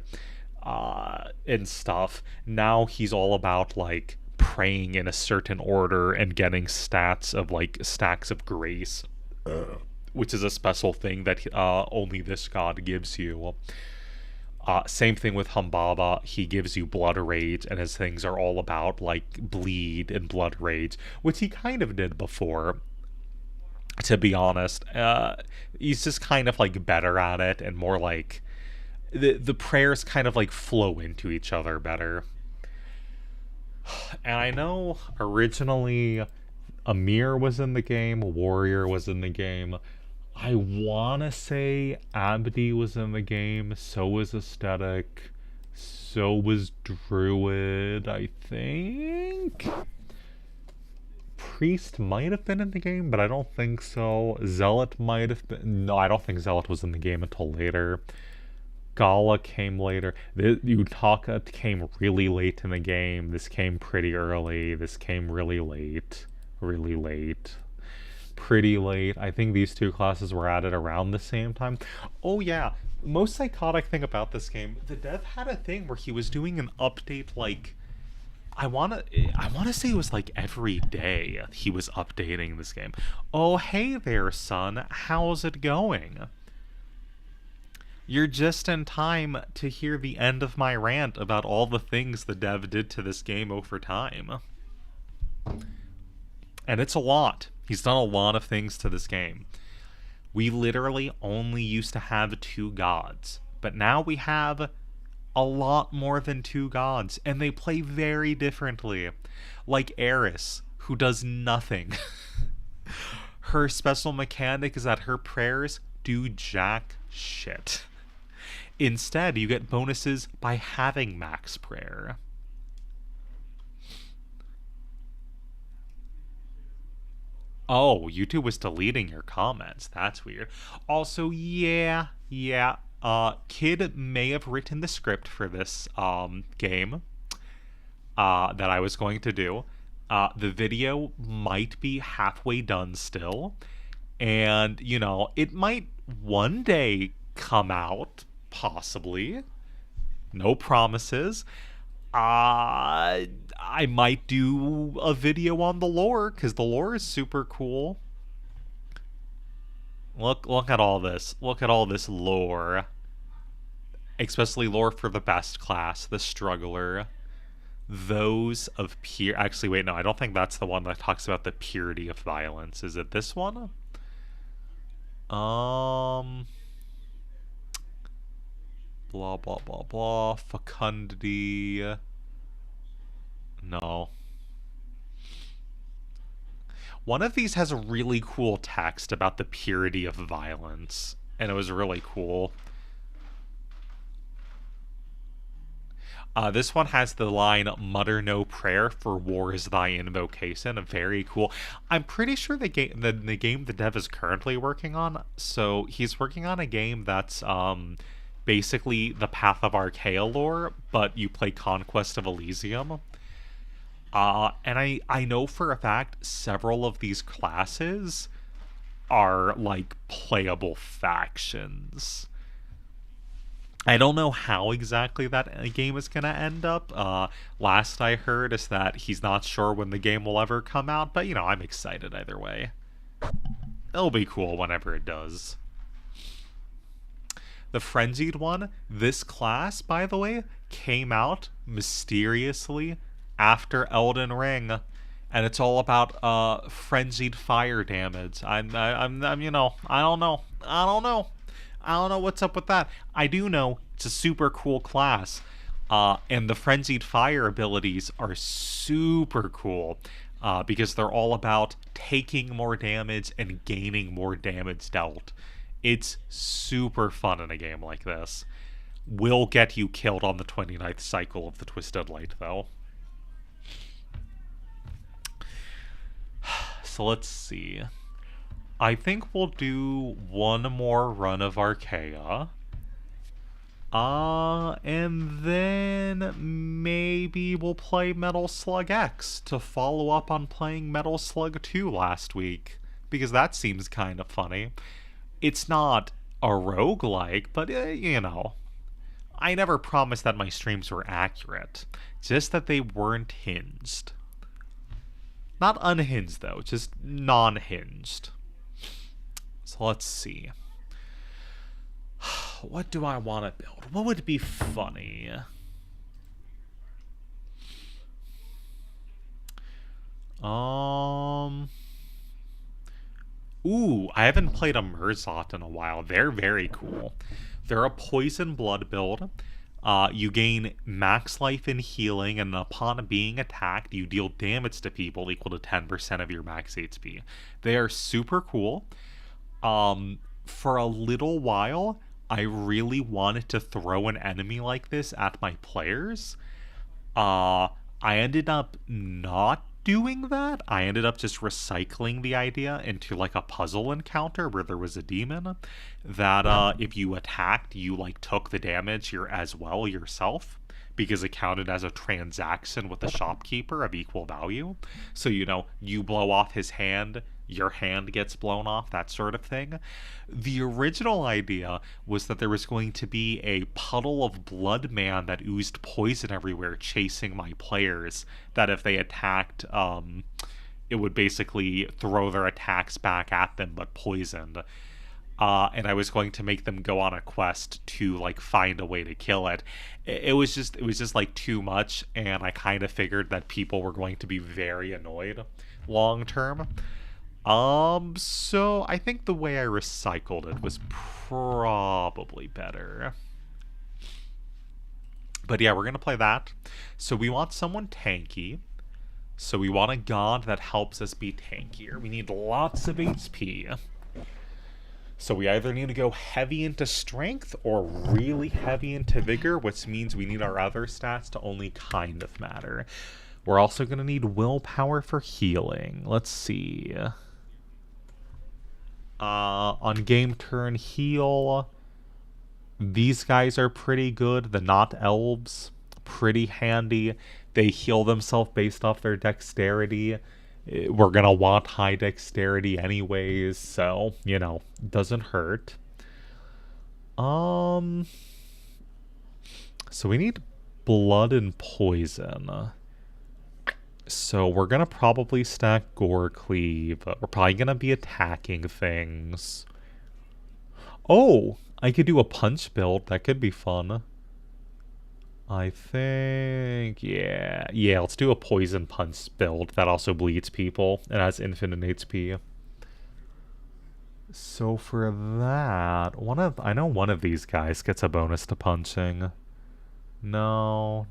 and stuff. Now he's all about like praying in a certain order and getting stats of like stacks of grace, which is a special thing that only this god gives you. Same thing with Humbaba. He gives you blood rage, and his things are all about like bleed and blood rage, which he kind of did before. To be honest, he's just kind of like better at it and more like the prayers kind of like flow into each other better. And I know originally Amir was in the game, Warrior was in the game. I wanna say Abdi was in the game, so was Aesthetic, so was Druid, I think. Priest might have been in the game, but I don't think so. Zealot might have been. No, I don't think Zealot was in the game until later. Gala came later. Utaka came really late in the game. This came pretty early. This came really late. Really late. Pretty late. I think these two classes were added around the same time. Oh yeah, most psychotic thing about this game, the dev had a thing where he was doing an update like I wanna say it was like every day he was updating this game. Oh hey there, son, how's it going? You're just in time to hear the end of my rant about all the things the dev did to this game over time. And it's a lot. He's done a lot of things to this game. We literally only used to have two gods, but now we have a lot more than two gods, and they play very differently. Like Eris, who does nothing. Her special mechanic is that her prayers do jack shit. Instead, you get bonuses by having max prayer. Oh, YouTube was deleting your comments. That's weird. Also, yeah. Kid may have written the script for this game that I was going to do. The video might be halfway done still. And, it might one day come out, possibly. No promises. I might do a video on the lore because the lore is super cool. Look at all this. Look at all this lore. Especially lore for the best class, the struggler. Those of pure. Actually, wait, no, I don't think that's the one that talks about the purity of violence. Is it this one? Blah blah blah blah. Fecundity. No. One of these has a really cool text about the purity of violence, and it was really cool. This one has the line, "Mutter no prayer, for war is thy invocation." Very cool. I'm pretty sure the game the dev is currently working on, so he's working on a game that's basically the Path of Archaea lore, but you play Conquest of Elysium. And I know for a fact several of these classes are like playable factions. I don't know how exactly that game is going to end up. Last I heard is that he's not sure when the game will ever come out, but I'm excited either way. It'll be cool whenever it does. The Frenzied one, this class, by the way, came out mysteriously after Elden Ring, and it's all about frenzied fire damage. I'm I don't know. I don't know what's up with that. I do know it's a super cool class. And the frenzied fire abilities are super cool because they're all about taking more damage and gaining more damage dealt. It's super fun in a game like this. Will get you killed on the 29th cycle of the Twisted Light, though. So let's see. I think we'll do one more run of Archaea. And then maybe we'll play Metal Slug X to follow up on playing Metal Slug 2 last week, because that seems kind of funny. It's not a roguelike, but I never promised that my streams were accurate, just that they weren't hinged. Not unhinged, though, just non-hinged. So let's see. What do I want to build? What would be funny? Ooh, I haven't played a Murzot in a while. They're very cool. They're a poison blood build. You gain max life and healing, and upon being attacked, you deal damage to people equal to 10% of your max HP. They are super cool. For a little while, I really wanted to throw an enemy like this at my players. I ended up not doing that. I ended up just recycling the idea into like a puzzle encounter where there was a demon that if you attacked, you like took the damage as well yourself, because it counted as a transaction with the shopkeeper of equal value. So you blow off his hand, your hand gets blown off, that sort of thing. The original idea was that there was going to be a puddle of blood man that oozed poison everywhere chasing my players, that if they attacked, it would basically throw their attacks back at them, but poisoned. And I was going to make them go on a quest to like find a way to kill it. It was just like too much, and I kind of figured that people were going to be very annoyed long term. So I think the way I recycled it was probably better. But yeah, we're going to play that. So we want someone tanky. So we want a god that helps us be tankier. We need lots of HP. So we either need to go heavy into strength or really heavy into vigor, which means we need our other stats to only kind of matter. We're also going to need willpower for healing. Let's see. On game turn heal, these guys are pretty good. The not elves, pretty handy. They heal themselves based off their dexterity. We're gonna want high dexterity anyways, so doesn't hurt. So we need blood and poison. So we're going to probably stack Gore Cleave. We're probably going to be attacking things. Oh, I could do a punch build. That could be fun. I think, yeah, let's do a poison punch build. That also bleeds people and has infinite HP. So for that, I know one of these guys gets a bonus to punching. No.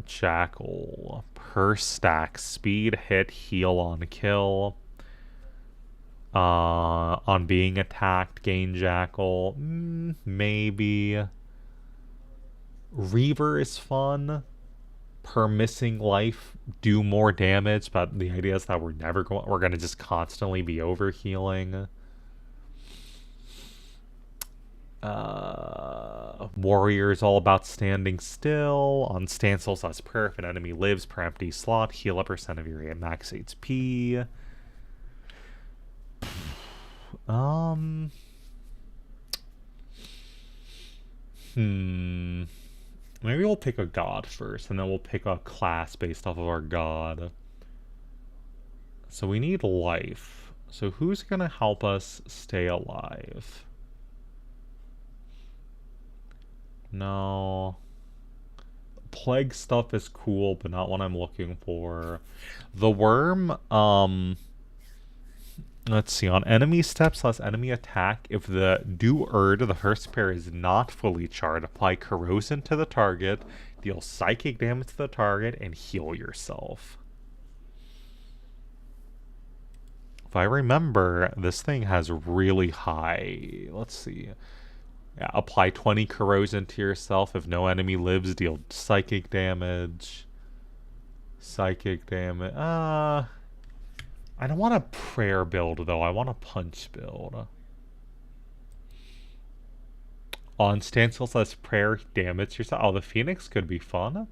Jackal. Per stack. Speed, hit, heal on kill. On being attacked, gain Jackal. Maybe. Reaver is fun. Per missing life, do more damage, but the idea is that we're gonna just constantly be overhealing. Warrior is all about standing still. On Stancel's Last Prayer, if an enemy lives per empty slot, heal up percent of your max HP. Maybe we'll pick a god first, and then we'll pick a class based off of our god. So we need life. So who's gonna help us stay alive? No. Plague stuff is cool, but not what I'm looking for. The worm, let's see. On enemy steps less enemy attack, if the the first pair, is not fully charred, apply corrosion to the target, deal psychic damage to the target, and heal yourself. If I remember, this thing has really high... Let's see. Yeah, apply 20 corrosion to yourself. If no enemy lives, deal psychic damage. Psychic damage. I don't want a prayer build, though. I want a punch build. On Stancel's Last Prayer, damage yourself. Oh, the Phoenix could be fun.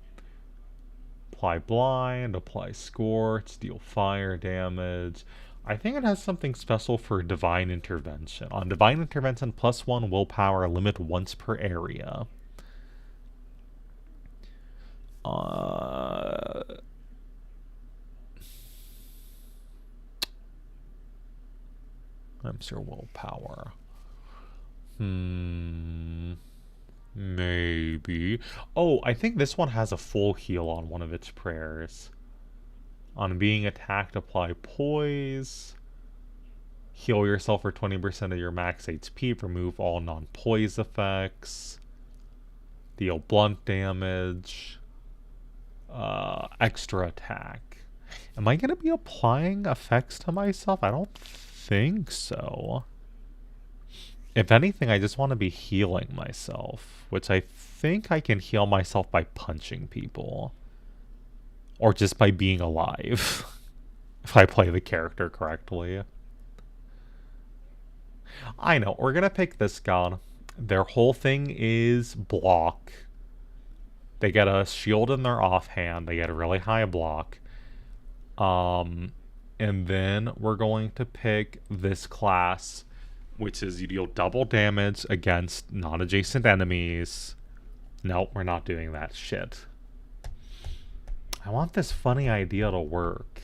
Apply blind, apply scorch, deal fire damage. I think it has something special for Divine Intervention. On Divine Intervention, +1 willpower, limit once per area. I'm sure willpower. Maybe. Oh, I think this one has a full heal on one of its prayers. On being attacked, apply poise. Heal yourself for 20% of your max HP. Remove all non-poise effects. Deal blunt damage. Extra attack. Am I going to be applying effects to myself? I don't think so. If anything, I just want to be healing myself, which I think I can heal myself by punching people. Or just by being alive, if I play the character correctly. I know, we're gonna pick this god. Their whole thing is block. They get a shield in their offhand, they get a really high block. And then we're going to pick this class, which is you deal double damage against non-adjacent enemies. Nope, we're not doing that shit. I want this funny idea to work.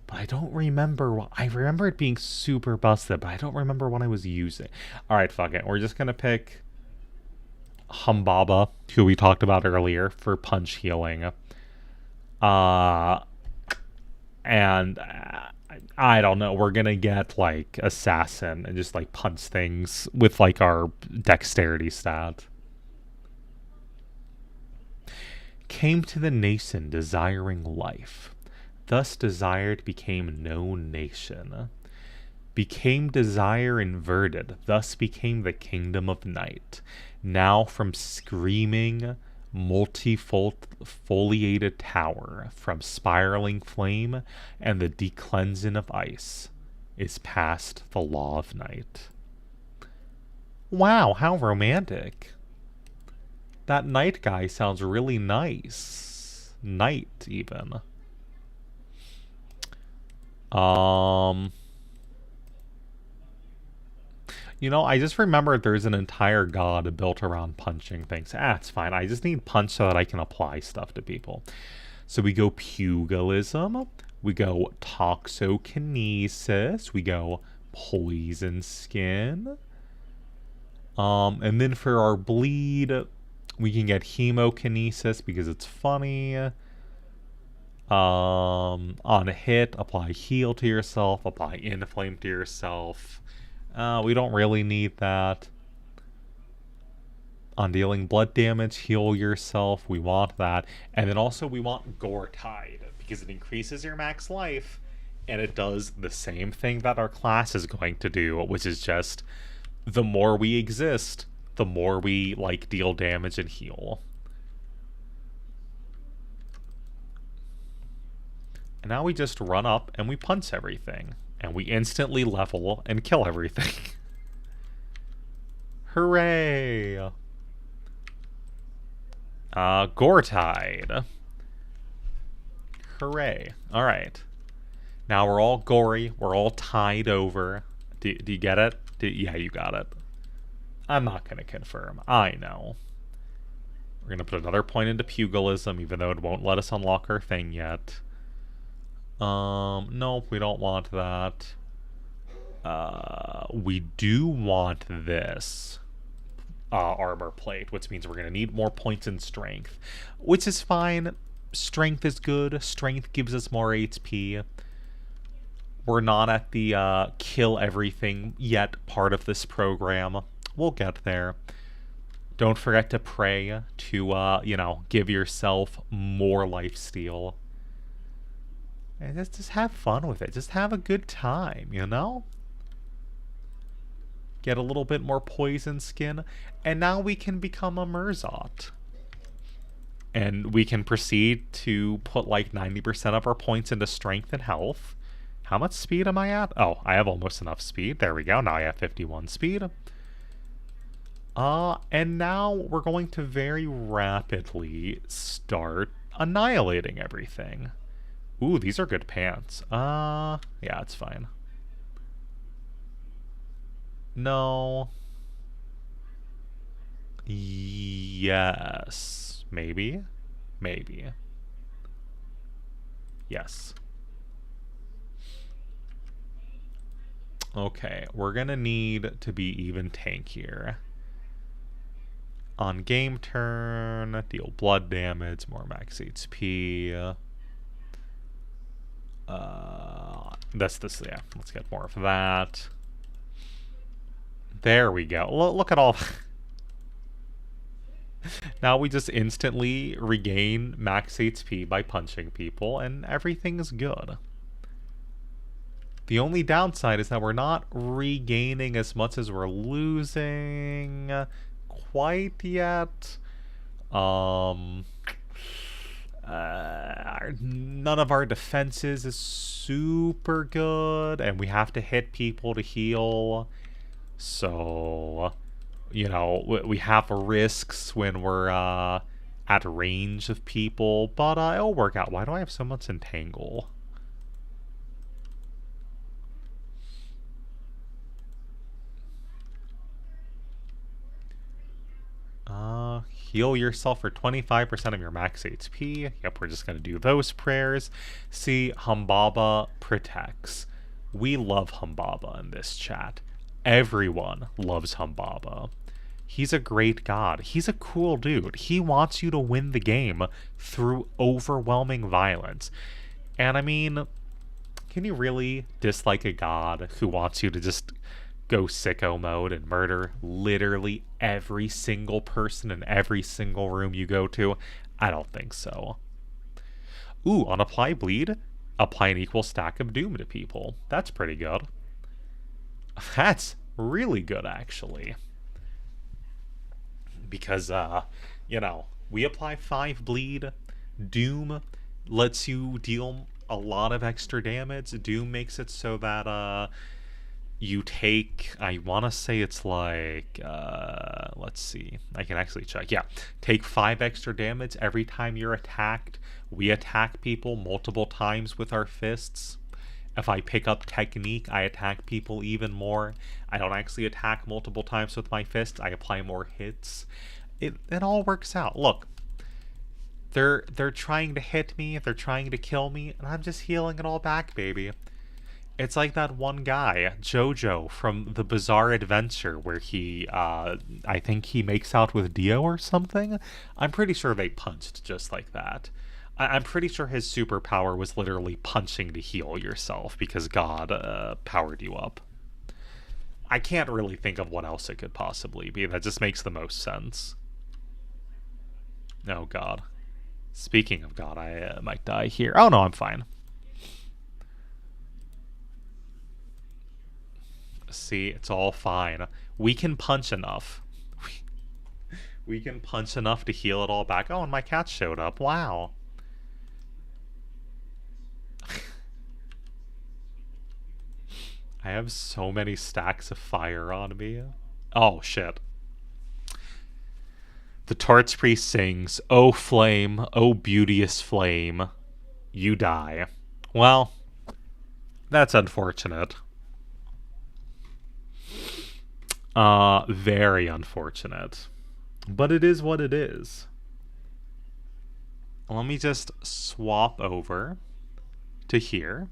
But I don't remember. I remember it being super busted, but I don't remember what I was using. Alright, fuck it. We're just going to pick Humbaba, who we talked about earlier, for punch healing. And I don't know. We're going to get, like, Assassin and just, like, punch things with, like, our dexterity stat. Came to the nation desiring life. Thus desired became no nation. Became desire inverted. Thus became the kingdom of night. Now from screaming, multifoliated tower, from spiraling flame and the decleansing of ice, is past the law of night. Wow, how romantic. That night guy sounds really nice. Night, even. You know, I just remembered there's an entire god built around punching things. It's fine. I just need punch so that I can apply stuff to people. So we go pugilism. We go toxokinesis. We go poison skin. And then for our bleed, we can get hemokinesis because it's funny. On a hit, apply heal to yourself, apply inflame to yourself. We don't really need that. On dealing blood damage, heal yourself. We want that. And then also we want Gore Tide because it increases your max life and it does the same thing that our class is going to do, which is just the more we exist, the more we like deal damage and heal. And now we just run up and we punch everything. And we instantly level and kill everything. Hooray! Gore-Tide. Hooray. Alright. Now we're all gory. We're all tied over. Do you get it? Yeah, you got it. I'm not going to confirm. I know. We're going to put another point into pugilism, even though it won't let us unlock our thing yet. Nope, we don't want that. We do want this armor plate, which means we're going to need more points in strength, which is fine. Strength is good. Strength gives us more HP. We're not at the kill everything yet part of this program. We'll get there. Don't forget to pray to, give yourself more lifesteal. And just have fun with it. Just have a good time, Get a little bit more poison skin. And now we can become a Merzot. And we can proceed to put like 90% of our points into strength and health. How much speed am I at? Oh, I have almost enough speed. There we go. Now I have 51 speed. And now we're going to very rapidly start annihilating everything. Ooh, these are good pants. Yeah, it's fine. No. Yes. Maybe? Maybe. Yes. Okay, we're gonna need to be even tankier. On game turn, deal blood damage, more max HP. Yeah, let's get more of that. There we go. Look at all. Now we just instantly regain max HP by punching people, and everything's good. The only downside is that we're not regaining as much as we're losing quite yet. None of our defenses is super good, and we have to hit people to heal. So, we have risks when we're at range of people, but it'll work out. Why do I have so much entangle? Heal yourself for 25% of your max HP. Yep, we're just going to do those prayers. See, Humbaba protects. We love Humbaba in this chat. Everyone loves Humbaba. He's a great god. He's a cool dude. He wants you to win the game through overwhelming violence. And I mean, can you really dislike a god who wants you to just go sicko mode and murder literally every single person in every single room you go to? I don't think so. Ooh, on apply bleed, apply an equal stack of doom to people. That's pretty good. That's really good, actually. Because, we apply 5 bleed. Doom lets you deal a lot of extra damage. Doom makes it so that, you take, I want to say it's like, let's see. I can actually check. Yeah. Take 5 extra damage every time you're attacked. We attack people multiple times with our fists. If I pick up technique, I attack people even more. I don't actually attack multiple times with my fists. I apply more hits. It all works out. Look, they're trying to hit me. They're trying to kill me, and I'm just healing it all back, baby. It's like that one guy, Jojo, from the Bizarre Adventure, where he, I think he makes out with Dio or something. I'm pretty sure they punched just like that. I'm pretty sure his superpower was literally punching to heal yourself because God powered you up. I can't really think of what else it could possibly be. That just makes the most sense. Oh, God. Speaking of God, I might die here. Oh, no, I'm fine. See, it's all fine. We can punch enough. We can punch enough to heal it all back. Oh, and my cat showed up. Wow. I have so many stacks of fire on me. Oh, shit. The torch priest sings, "O flame, O beauteous flame, you die." Well, that's unfortunate. Very unfortunate. But it is what it is. Let me just swap over to here.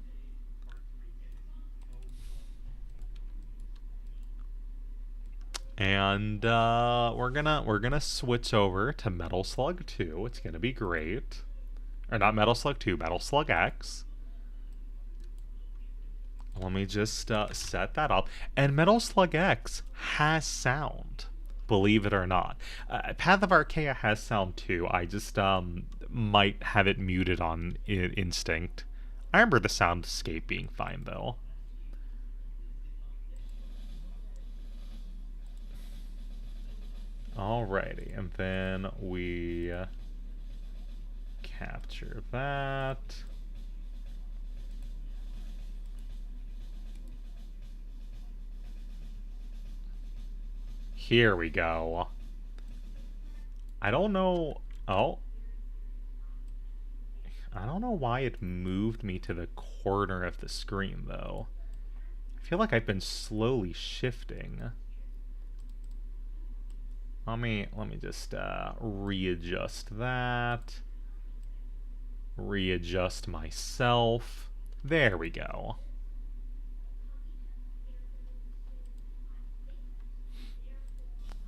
And we're gonna switch over to Metal Slug 2. It's gonna be great. Or not Metal Slug 2, Metal Slug X. Let me just set that up. And Metal Slug X has sound, believe it or not. Path of Archaea has sound too. I just might have it muted on instinct. I remember the soundscape being fine though. Alrighty, and then we capture that. Here we go. I don't know. Oh. I don't know why it moved me to the corner of the screen, though. I feel like I've been slowly shifting. Let me just readjust that. Readjust myself. There we go.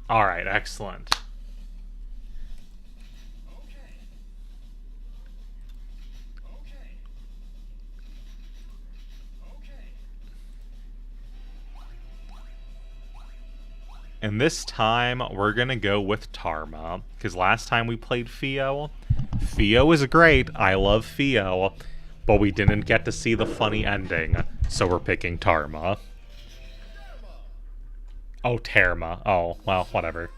All right, excellent. And this time, we're gonna go with Tarma. Because last time we played Fio, Fio is great, I love Fio, but we didn't get to see the funny ending, so we're picking Tarma. Oh, Terma. Oh, well, whatever.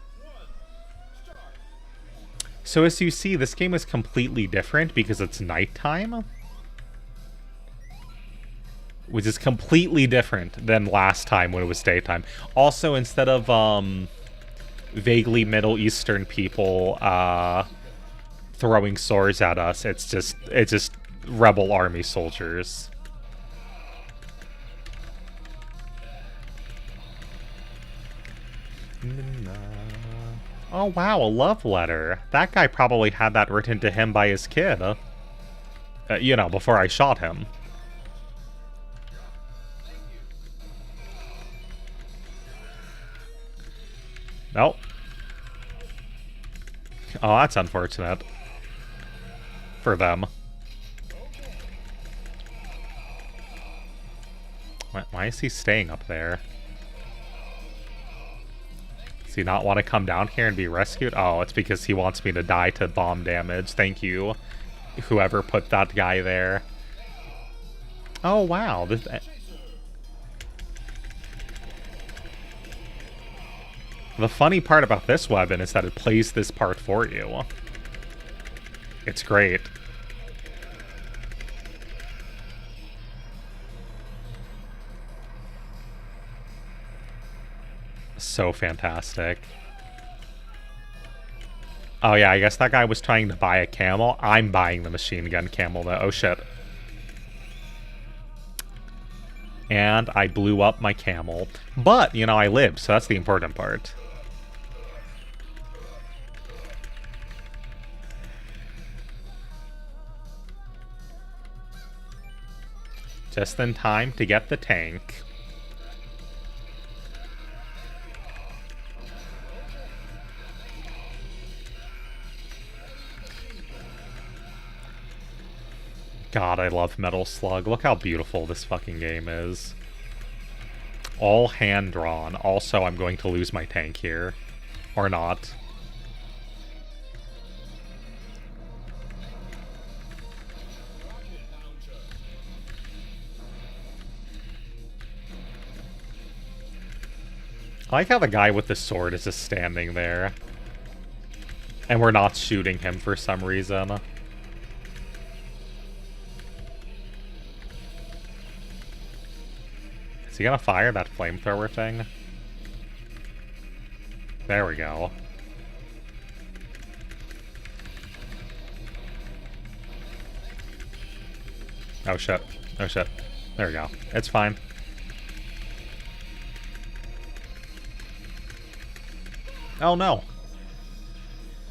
So as you see, this game is completely different because it's nighttime. Which is completely different than last time when it was daytime. Also, instead of vaguely Middle Eastern people throwing swords at us, it's just rebel army soldiers. Oh wow, a love letter. That guy probably had that written to him by his kid. You know, before I shot him. Nope. Oh, that's unfortunate. For them. Why is he staying up there? Does he not want to come down here and be rescued? Oh, it's because he wants me to die to bomb damage. Thank you, whoever put that guy there. Oh, wow. This... The funny part about this weapon is that it plays this part for you. It's great. So fantastic. Oh yeah, I guess that guy was trying to buy a camel. I'm buying the machine gun camel though. Oh shit. And I blew up my camel. But, you know, I lived, so that's the important part. Just in time to get the tank. God, I love Metal Slug. Look how beautiful this fucking game is. All hand-drawn. Also, I'm going to lose my tank here. Or not. I like how the guy with the sword is just standing there. And we're not shooting him for some reason. Is he gonna fire that flamethrower thing? There we go. Oh shit. Oh shit. There we go. It's fine. Oh no.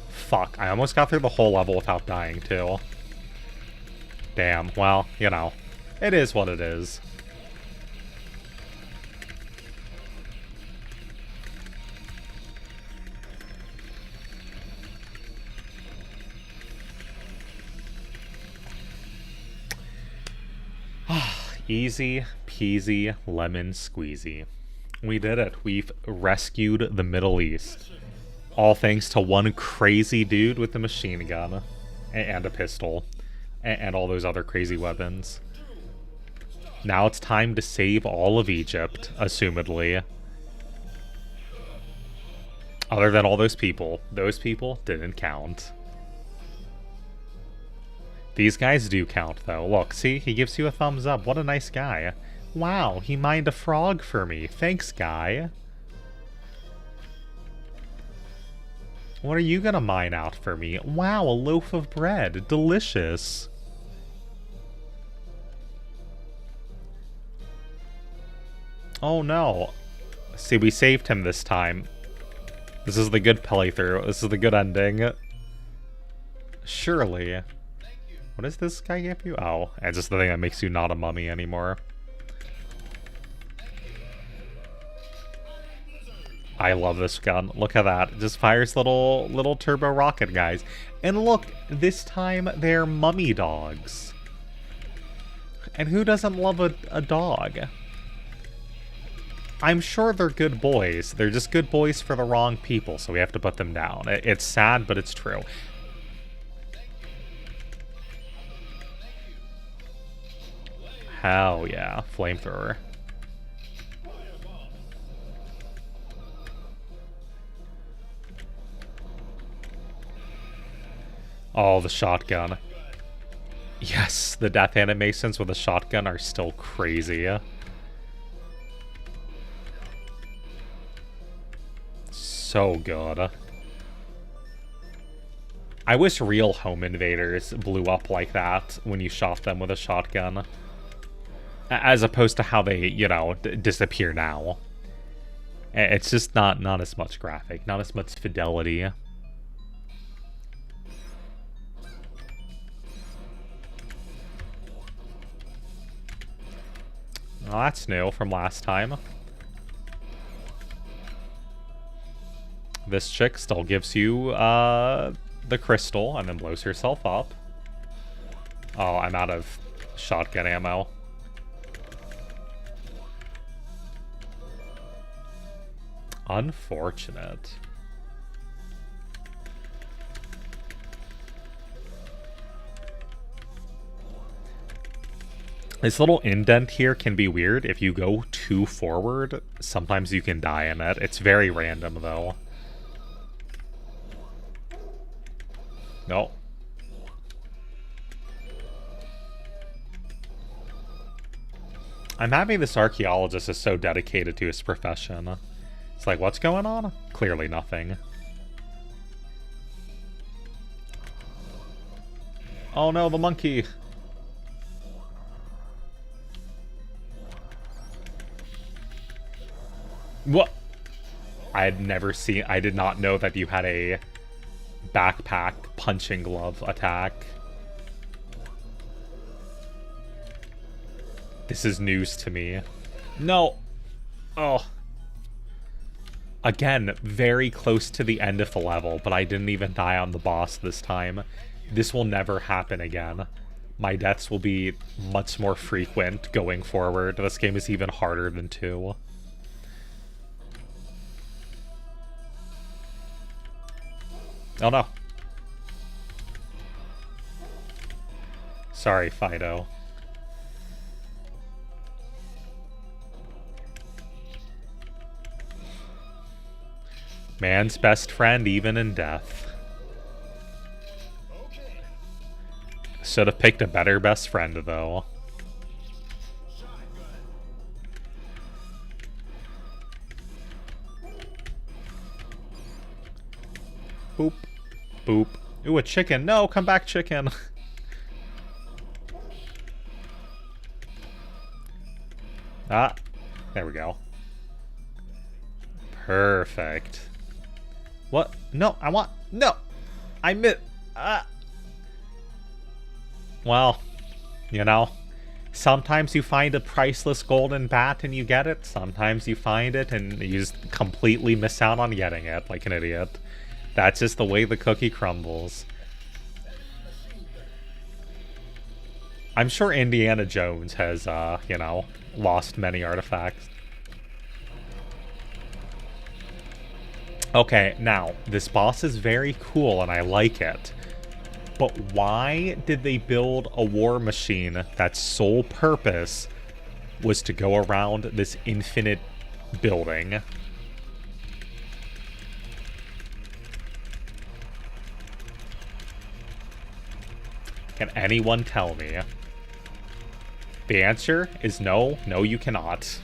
Fuck, I almost got through the whole level without dying too. Damn, well, you know. It is what it is. Easy peasy lemon squeezy. We did it. We've rescued the Middle East. All thanks to one crazy dude with a machine gun. And a pistol. And all those other crazy weapons. Now it's time to save all of Egypt, assumedly. Other than all those people. Those people didn't count. These guys do count, though. Look, see? He gives you a thumbs up. What a nice guy. Wow, he mined a frog for me. Thanks, guy. What are you gonna mine out for me? Wow, a loaf of bread. Delicious. Oh, no. See, we saved him this time. This is the good playthrough. This is the good ending. Surely. What does this guy give you? Oh, it's just the thing that makes you not a mummy anymore. I love this gun. Look at that. It just fires little turbo rocket guys. And look, this time they're mummy dogs. And who doesn't love a dog? I'm sure they're good boys. They're just good boys for the wrong people, so we have to put them down. It's sad, but it's true. Hell yeah, flamethrower. Oh, the shotgun. Yes, the death animations with a shotgun are still crazy. So good. I wish real home invaders blew up like that when you shot them with a shotgun. As opposed to how they, you know, disappear now. It's just not as much graphic, not as much fidelity. Oh, that's new from last time. This chick still gives you the crystal and then blows herself up. Oh, I'm out of shotgun ammo. Unfortunate. This little indent here can be weird. If you go too forward, sometimes you can die in it. It's very random, though. No. I'm happy this archaeologist is so dedicated to his profession. It's like, what's going on? Clearly nothing. Oh no, the monkey! What? I did not know that you had a backpack punching glove attack. This is news to me. No! Oh. Again, very close to the end of the level, but I didn't even die on the boss this time. This will never happen again. My deaths will be much more frequent going forward. This game is even harder than 2. Oh no. Sorry, Fido. Man's best friend even in death. Should have picked a better best friend, though. Boop. Boop. Ooh, a chicken. No, come back, chicken. Ah, there we go. Perfect. What? No, I want... No! I missed... Well, you know, sometimes you find a priceless golden bat and you get it. Sometimes you find it and you just completely miss out on getting it like an idiot. That's just the way the cookie crumbles. I'm sure Indiana Jones has, you know, lost many artifacts. Okay, now, this boss is very cool and I like it. But why did they build a war machine that's sole purpose was to go around this infinite building? Can anyone tell me? The answer is no. No, you cannot.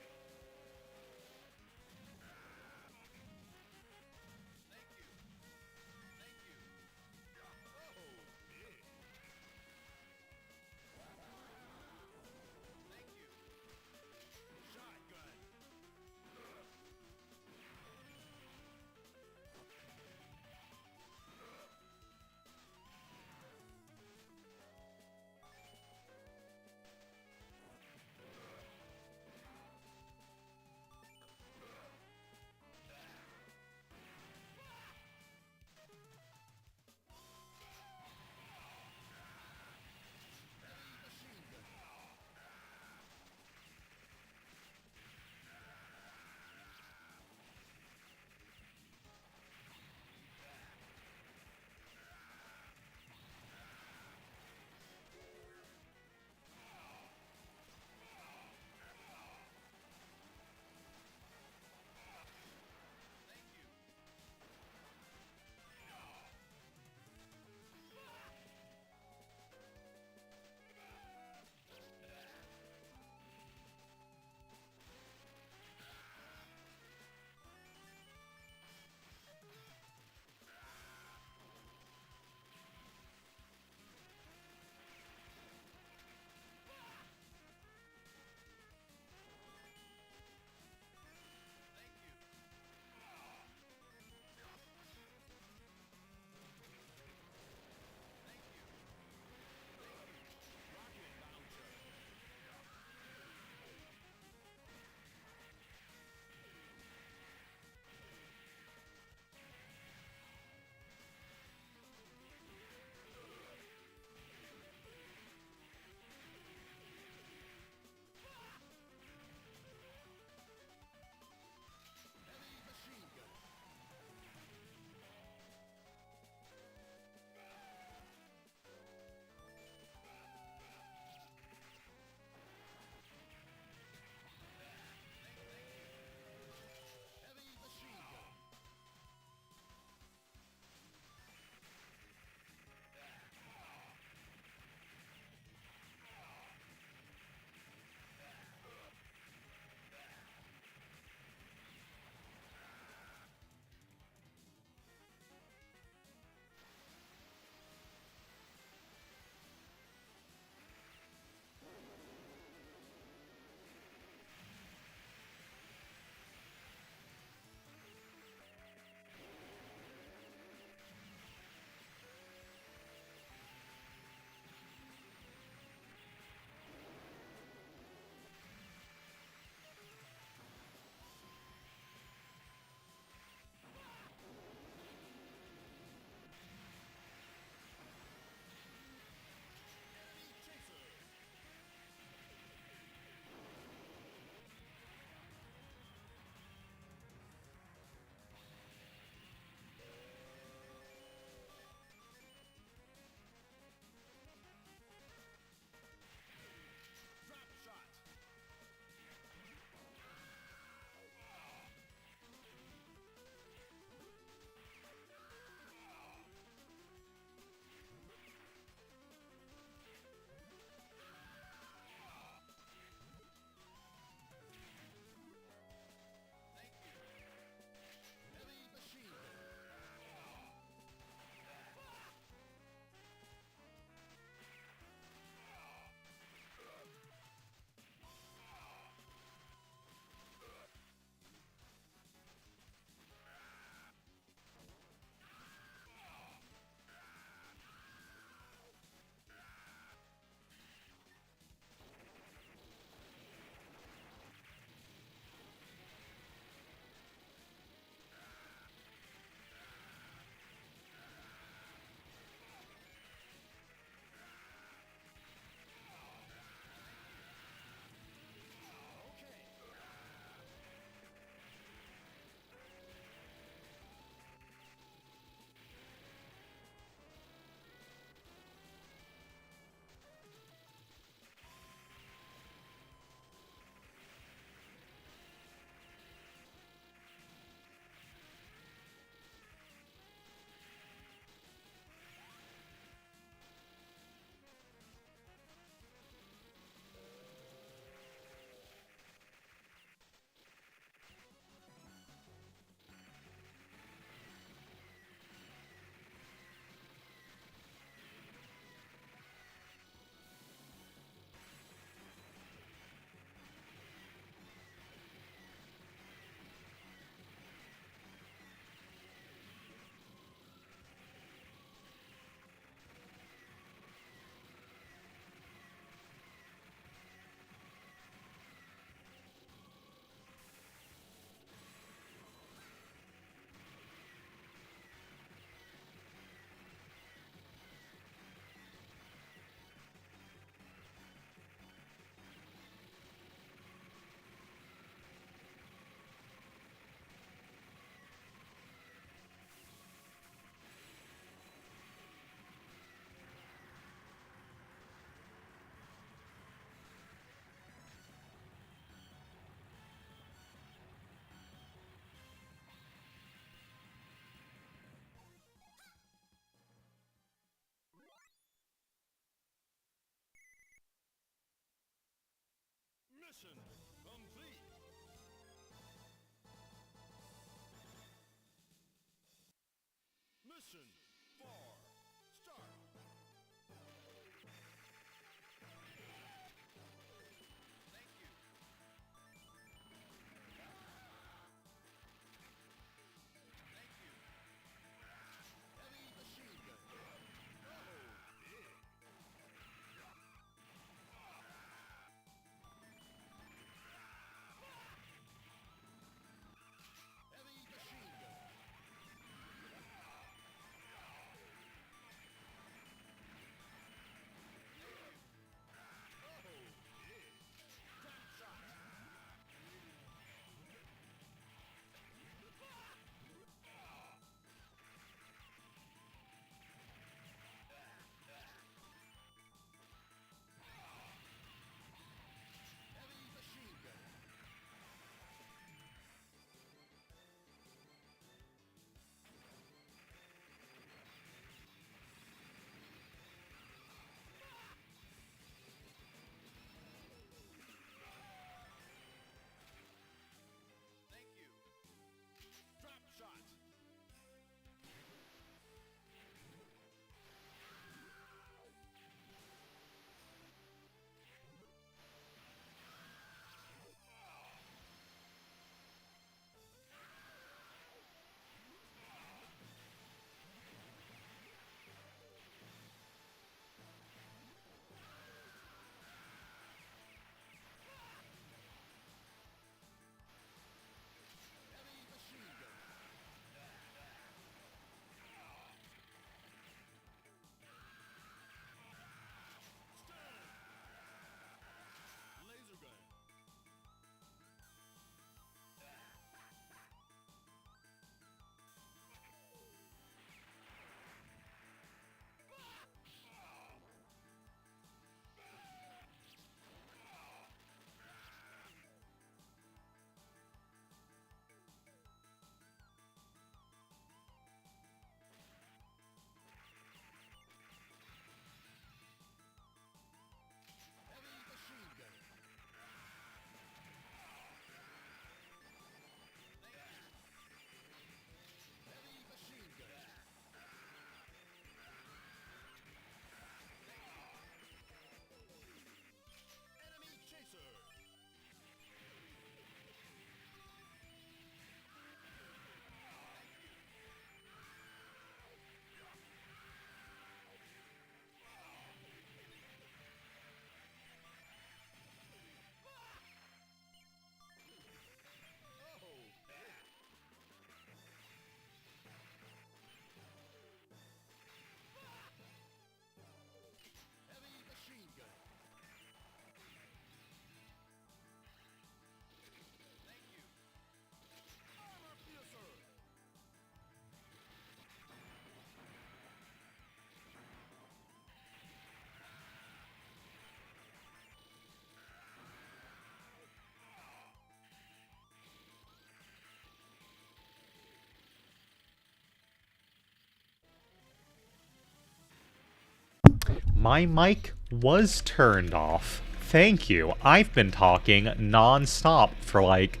My mic was turned off. Thank you. I've been talking non-stop for, like,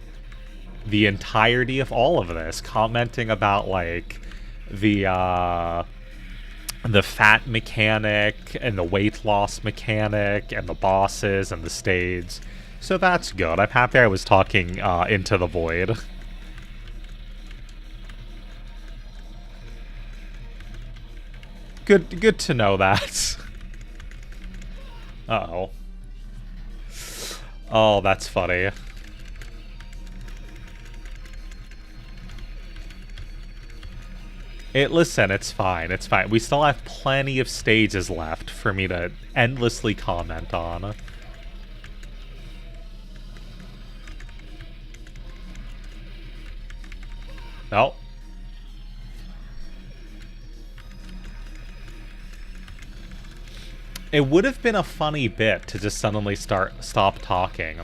the entirety of all of this, commenting about, like, the fat mechanic, and the weight loss mechanic, and the bosses, and the stage. So that's good. I'm happy I was talking into the void. Good to know that. Uh-oh. Oh, that's funny. Listen, it's fine, it's fine. We still have plenty of stages left for me to endlessly comment on. Oh. It would have been a funny bit to just suddenly stop talking.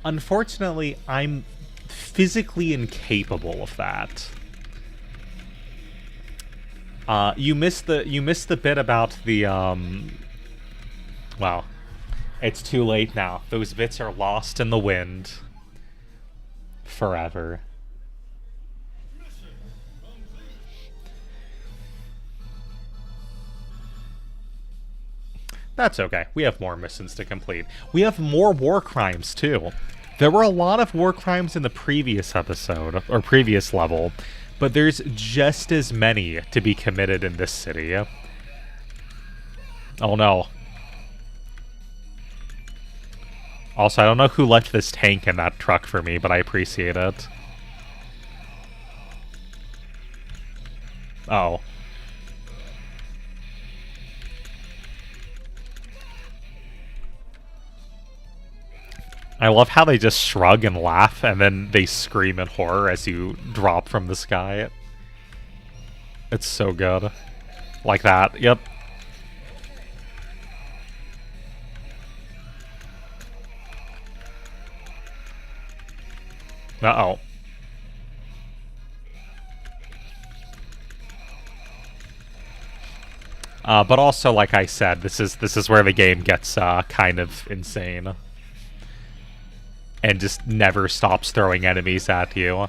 Unfortunately, I'm physically incapable of that. You missed the bit about the well, it's too late now. Those bits are lost in the wind forever. That's okay. We have more missions to complete. We have more war crimes, too. There were a lot of war crimes in the previous episode, or previous level, but there's just as many to be committed in this city. Oh no. Also, I don't know who left this tank in that truck for me, but I appreciate it. Oh. I love how they just shrug and laugh, and then they scream in horror as you drop from the sky. It's so good. Like that, yep. Uh-oh. But also, like I said, this is where the game gets kind of insane. And just never stops throwing enemies at you.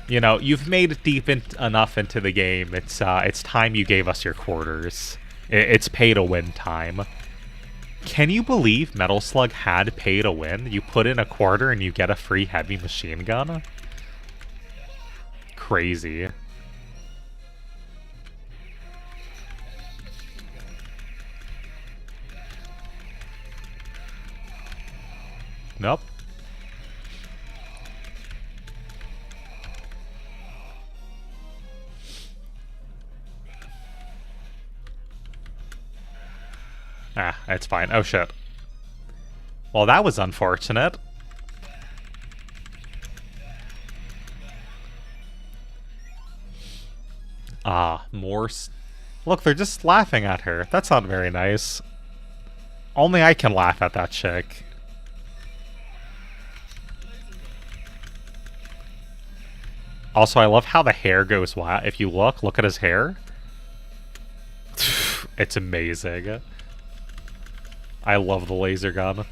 You know, you've made it deep enough into the game. It's time you gave us your quarters. It's pay-to-win time. Can you believe Metal Slug had pay-to-win? You put in a quarter and you get a free heavy machine gun? Crazy. Nope. Ah, it's fine. Oh, shit. Well, that was unfortunate. Ah, more... Look, they're just laughing at her. That's not very nice. Only I can laugh at that chick. Also, I love how the hair goes wild. If you look at his hair. It's amazing. I love the laser gun.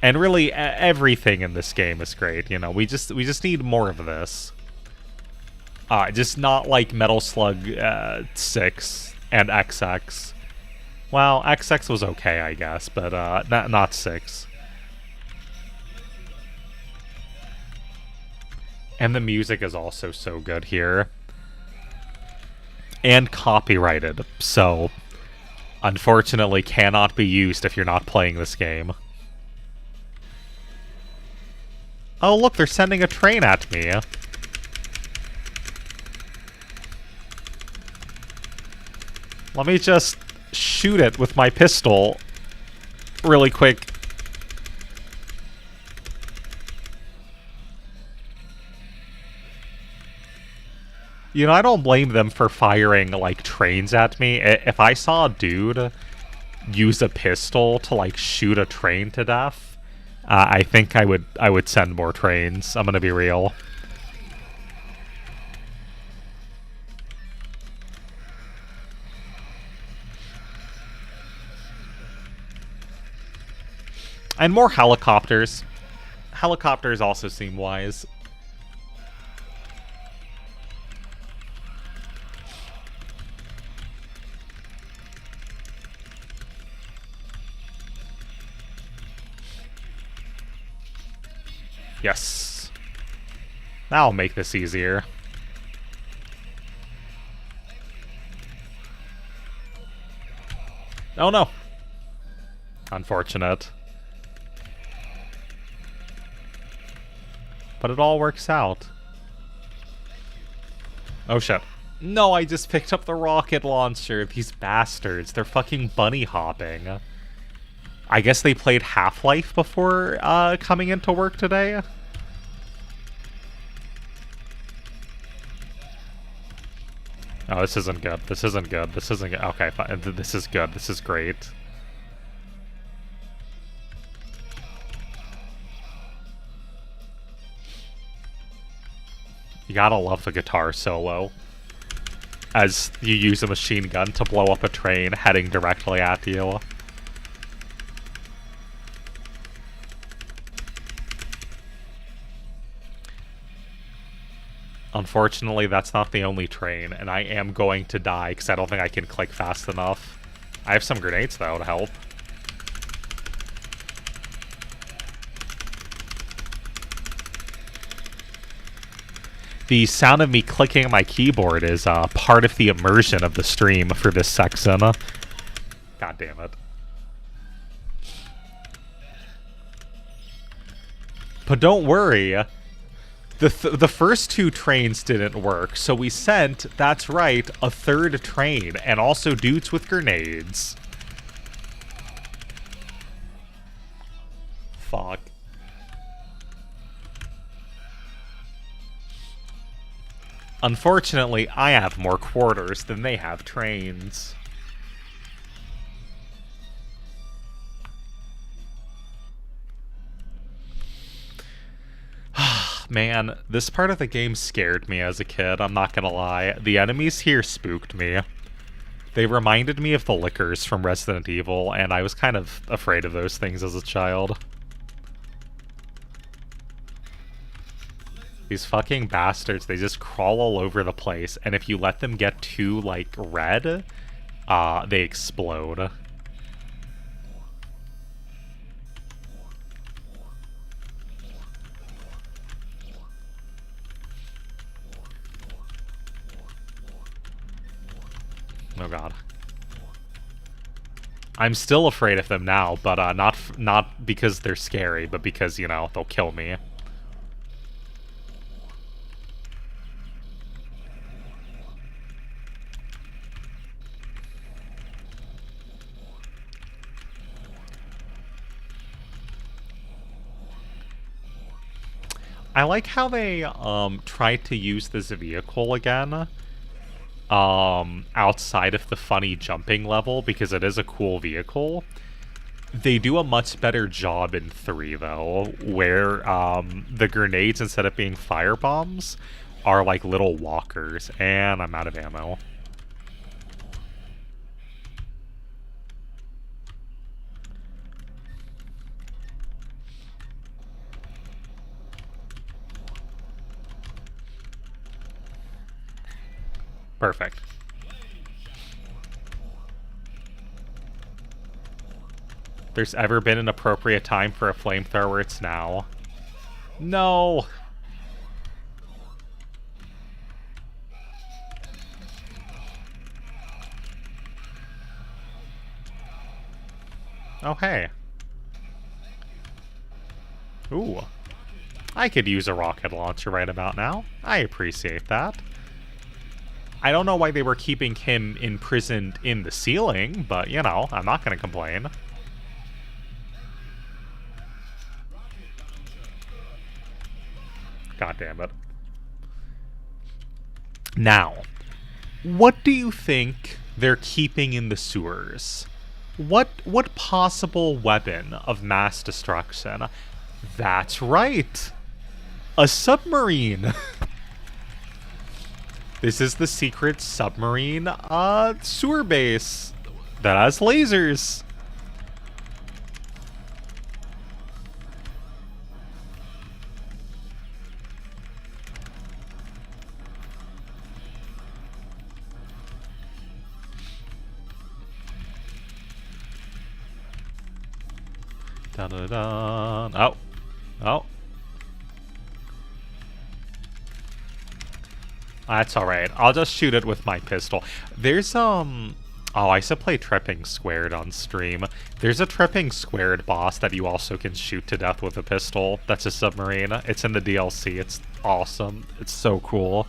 And really, everything in this game is great. You know, we just need more of this. Just not like Metal Slug 6 and XX. Well, XX was okay, I guess, but not 6. And the music is also so good here. And copyrighted, so... Unfortunately, cannot be used if you're not playing this game. Oh, look, they're sending a train at me. Let me just shoot it with my pistol really quick. You know, I don't blame them for firing, like, trains at me. If I saw a dude use a pistol to, like, shoot a train to death, I think I would send more trains. I'm gonna be real. And more helicopters. Helicopters also seem wise. Yes. That'll make this easier. Oh no. Unfortunate. But it all works out. Oh shit. No, I just picked up the rocket launcher. These bastards. They're fucking bunny hopping. I guess they played Half-Life before coming into work today. Oh, this isn't good. This isn't good. This isn't good. Okay, fine. This is good. This is great. You gotta love the guitar solo. As you use a machine gun to blow up a train heading directly at you. Unfortunately, that's not the only train, and I am going to die because I don't think I can click fast enough. I have some grenades, though, to help. The sound of me clicking my keyboard is part of the immersion of the stream for this section. God damn it. But don't worry, the first two trains didn't work, so we sent, that's right, a third train, and also dudes with grenades. Fuck. Unfortunately, I have more quarters than they have trains. Man, this part of the game scared me as a kid, I'm not gonna lie. The enemies here spooked me. They reminded me of the Lickers from Resident Evil, and I was kind of afraid of those things as a child. These fucking bastards, they just crawl all over the place, and if you let them get too, like, red, they explode. Oh god. I'm still afraid of them now, but not because they're scary, but because, you know, they'll kill me. I like how they tried to use this vehicle again. Outside of the funny jumping level, because it is a cool vehicle. They do a much better job in 3, though, where the grenades, instead of being firebombs, are like little walkers. And I'm out of ammo. Perfect. If there's ever been an appropriate time for a flamethrower, it's now. No! Oh, hey. Ooh. I could use a rocket launcher right about now. I appreciate that. I don't know why they were keeping him imprisoned in the ceiling, but, you know, I'm not going to complain. God damn it. Now, what do you think they're keeping in the sewers? What possible weapon of mass destruction? That's right! A submarine! This is the secret submarine sewer base that has lasers. Da-da-da. Oh. Oh. That's alright. I'll just shoot it with my pistol. There's, Oh, I used to play Tripping Squared on stream. There's a Tripping Squared boss that you also can shoot to death with a pistol. That's a submarine. It's in the DLC. It's awesome. It's so cool.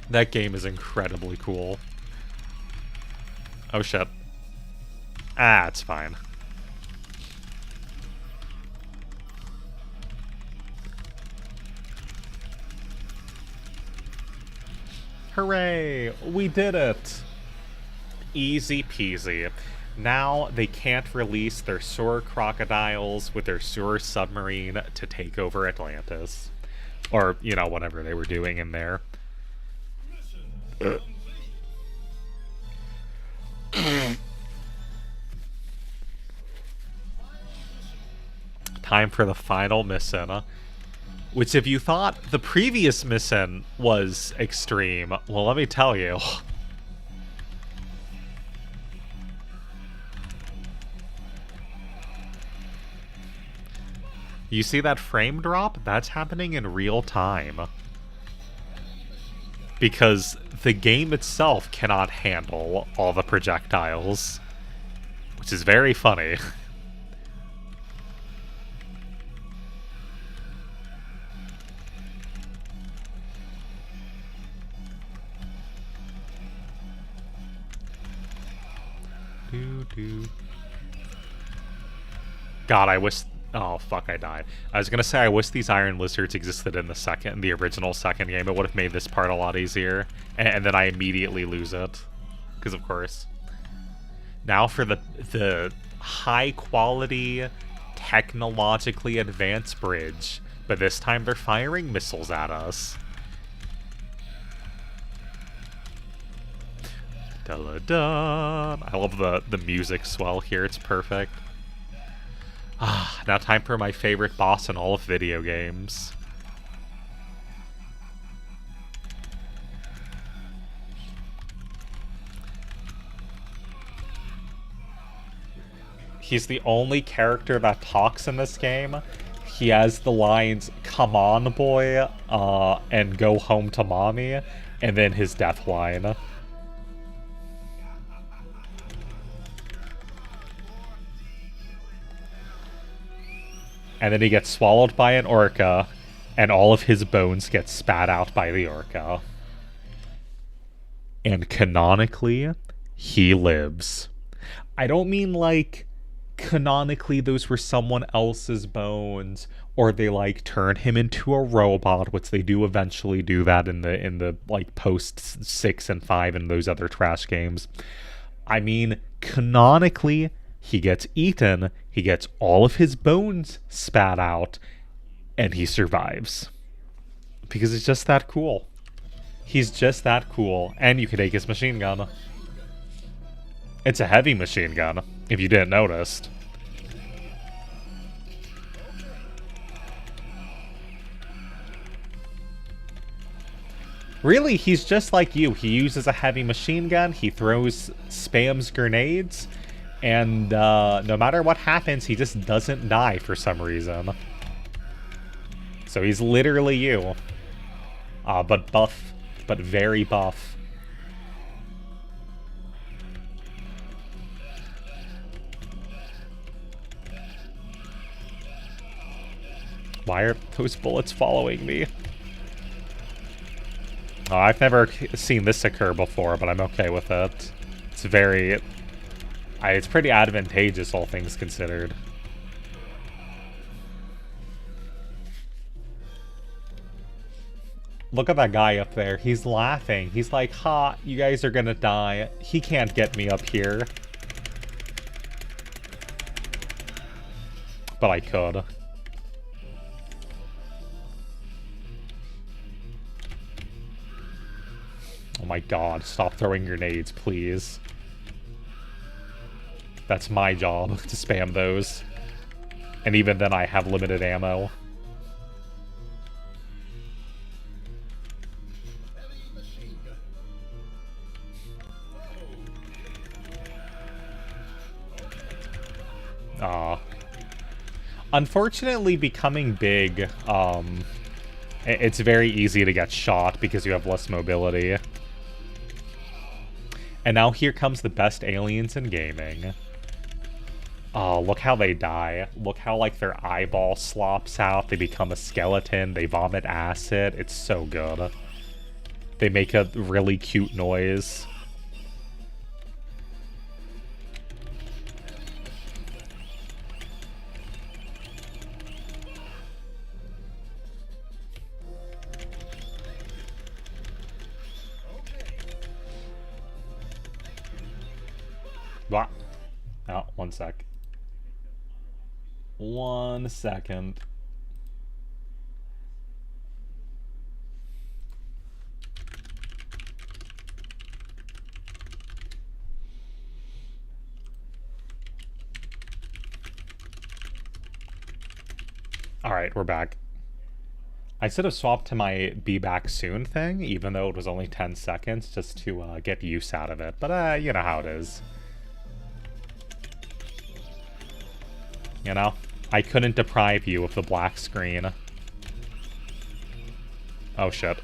That game is incredibly cool. Oh, shit. Ah, it's fine. Hooray! We did it! Easy peasy. Now they can't release their sewer crocodiles with their sewer submarine to take over Atlantis. Or, you know, whatever they were doing in there. Time for the final mission. Which, if you thought the previous mission was extreme, well, let me tell you. You see that frame drop? That's happening in real time. Because the game itself cannot handle all the projectiles. Which is very funny. God, I wish... Oh, fuck, I died. I was gonna say, I wish these iron lizards existed in the original second game. It would have made this part a lot easier. And then I immediately lose it. Because, of course. Now for the high-quality, technologically advanced bridge. But this time they're firing missiles at us. Dun-dun. I love the music swell here. It's perfect. Ah, now time for my favorite boss in all of video games. He's the only character that talks in this game. He has the lines, "Come on, boy," and "Go home to mommy," and then his death line. And then he gets swallowed by an orca, and all of his bones get spat out by the orca. And canonically, he lives. I don't mean like canonically those were someone else's bones, or they like turn him into a robot, which they do eventually do that in the like post 6 and 5 and those other trash games. I mean, canonically, he gets eaten, he gets all of his bones spat out, and he survives. Because it's just that cool. He's just that cool, and you can take his machine gun. It's a heavy machine gun, if you didn't notice. Really, he's just like you. He uses a heavy machine gun, he spams grenades, and no matter what happens, he just doesn't die for some reason. So he's literally you. But buff. But very buff. Why are those bullets following me? Oh, I've never seen this occur before, but I'm okay with it. It's very... it's pretty advantageous, all things considered. Look at that guy up there. He's laughing. He's like, ha, you guys are gonna die. He can't get me up here. But I could. Oh my god, stop throwing grenades, please. That's my job, to spam those. And even then I have limited ammo. Unfortunately, becoming big, it's very easy to get shot because you have less mobility. And now here comes the best aliens in gaming. Oh, look how they die. Look how, like, their eyeball slops out. They become a skeleton. They vomit acid. It's so good. They make a really cute noise. What? Oh, 1 sec. 1 second. Alright, we're back. I should have swapped to my be back soon thing, even though it was only 10 seconds, just to get use out of it. But, you know how it is. You know? I couldn't deprive you of the black screen. Oh shit.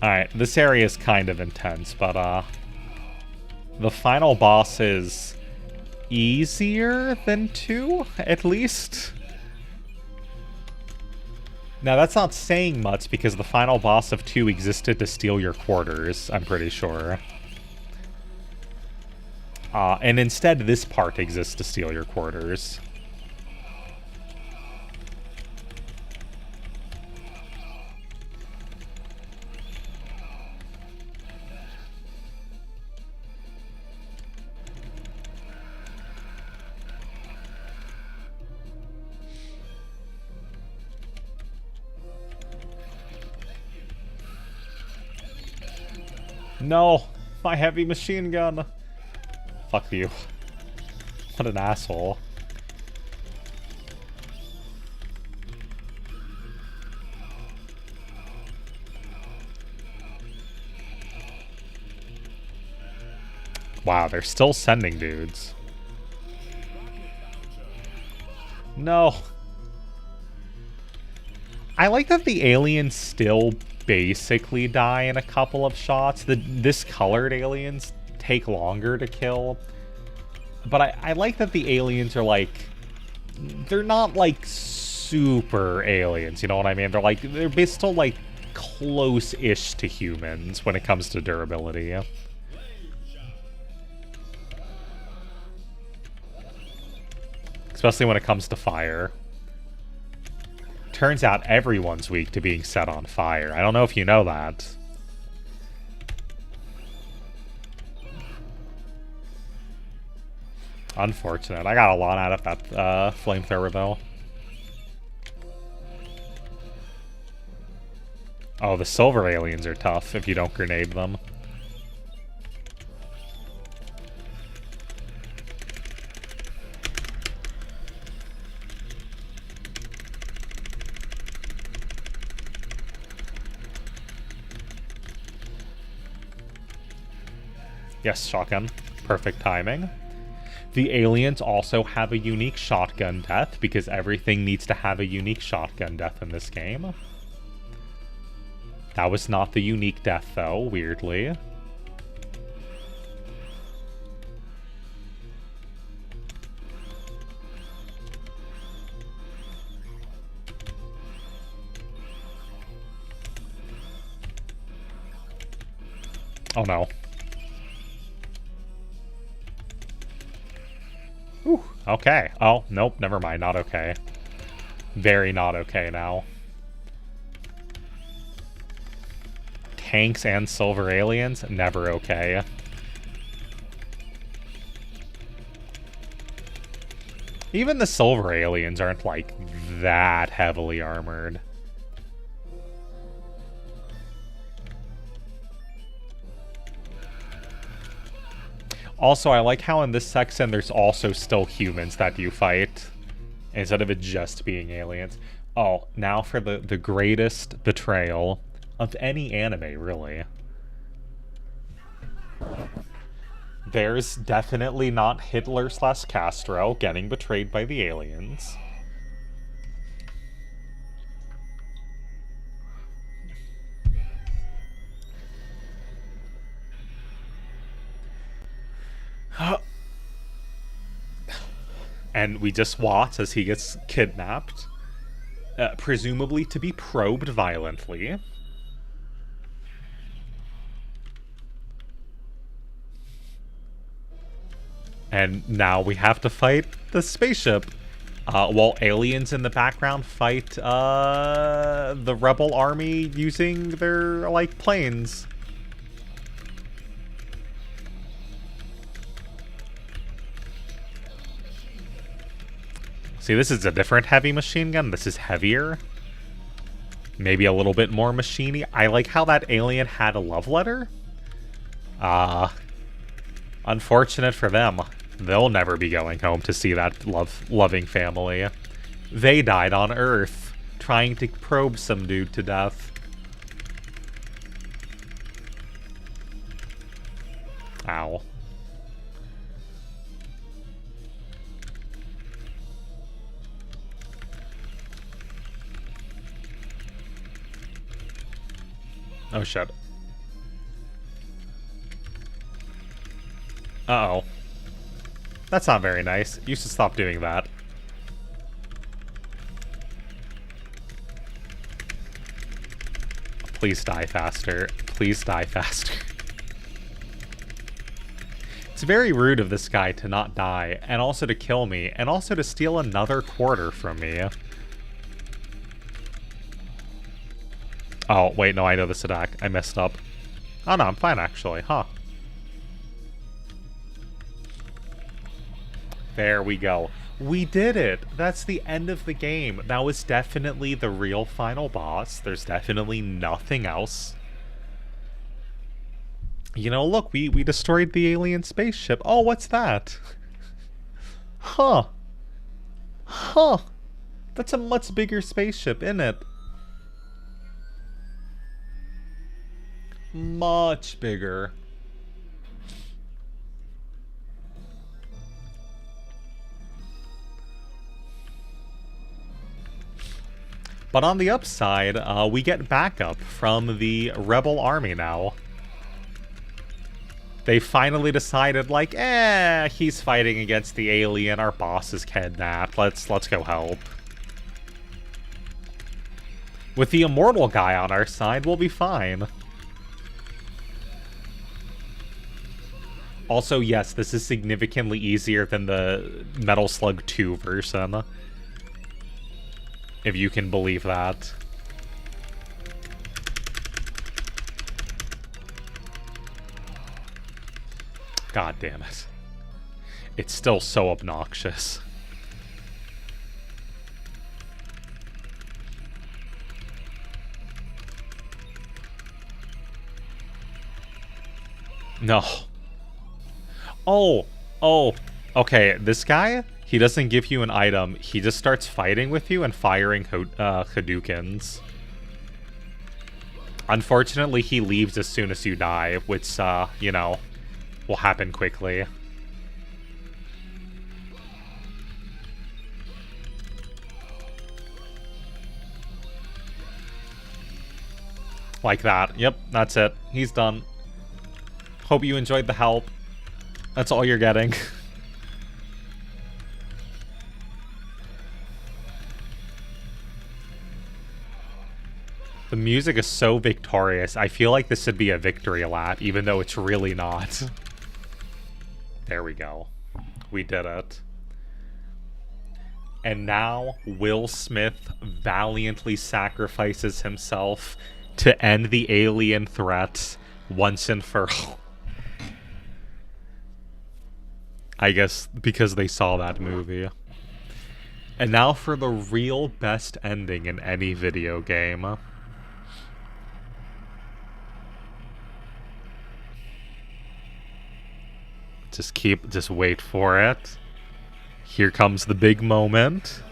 Alright, this area is kind of intense, but the final boss is easier than 2, at least. Now, that's not saying much, because the final boss of 2 existed to steal your quarters, I'm pretty sure. And instead, this part exists to steal your quarters. No! My heavy machine gun! Fuck you. What an asshole. Wow, they're still sending dudes. No. I like that the aliens still basically die in a couple of shots. This colored aliens take longer to kill. But I like that the aliens are like... They're not like super aliens, you know what I mean? They're still like close-ish to humans when it comes to durability. Especially when it comes to fire. Turns out everyone's weak to being set on fire. I don't know if you know that. Unfortunate. I got a lot out of that flamethrower, though. Oh, the silver aliens are tough if you don't grenade them. Yes, shotgun. Perfect timing. The aliens also have a unique shotgun death, because everything needs to have a unique shotgun death in this game. That was not the unique death, though, weirdly. Oh no. Ooh, okay. Oh, nope, never mind, not okay. Very not okay now. Tanks and silver aliens, never okay. Even the silver aliens aren't, like, that heavily armored. Also, I like how in this section there's also still humans that you fight, instead of it just being aliens. Oh, now for the greatest betrayal of any anime, really. There's definitely not Hitler/Castro getting betrayed by the aliens. And we just watch as he gets kidnapped, presumably to be probed violently. And now we have to fight the spaceship, while aliens in the background fight the rebel army using their, like, planes. See, this is a different heavy machine gun. This is heavier. Maybe a little bit more machiney. I like how that alien had a love letter. Unfortunate for them. They'll never be going home to see that loving family. They died on Earth. trying to probe some dude to death. Ow. Oh shit. Uh-oh. That's not very nice. You should stop doing that. Please die faster. Please die faster. It's very rude of this guy to not die, and also to kill me, and also to steal another quarter from me. Oh, wait, no, I know this attack. I messed up. Oh, no, I'm fine, actually. Huh. There we go. We did it! That's the end of the game. That was definitely the real final boss. There's definitely nothing else. You know, look, we destroyed the alien spaceship. Oh, what's that? Huh. Huh. That's a much bigger spaceship, isn't it? Much bigger. But on the upside, we get backup from the rebel army now. They finally decided, like, he's fighting against the alien, our boss is kidnapped, let's go help. With the immortal guy on our side, we'll be fine. Also, yes, this is significantly easier than the Metal Slug 2 version. If you can believe that. God damn it. It's still so obnoxious. No. Oh, okay, this guy, he doesn't give you an item, he just starts fighting with you and firing Hadoukens. Unfortunately, he leaves as soon as you die, which, you know, will happen quickly. Like that. Yep, that's it. He's done. Hope you enjoyed the help. That's all you're getting. The music is so victorious. I feel like this should be a victory lap, even though it's really not. There we go. We did it. And now, Will Smith valiantly sacrifices himself to end the alien threat once and for all. I guess because they saw that movie. And now for the real best ending in any video game. Just wait for it. Here comes the big moment.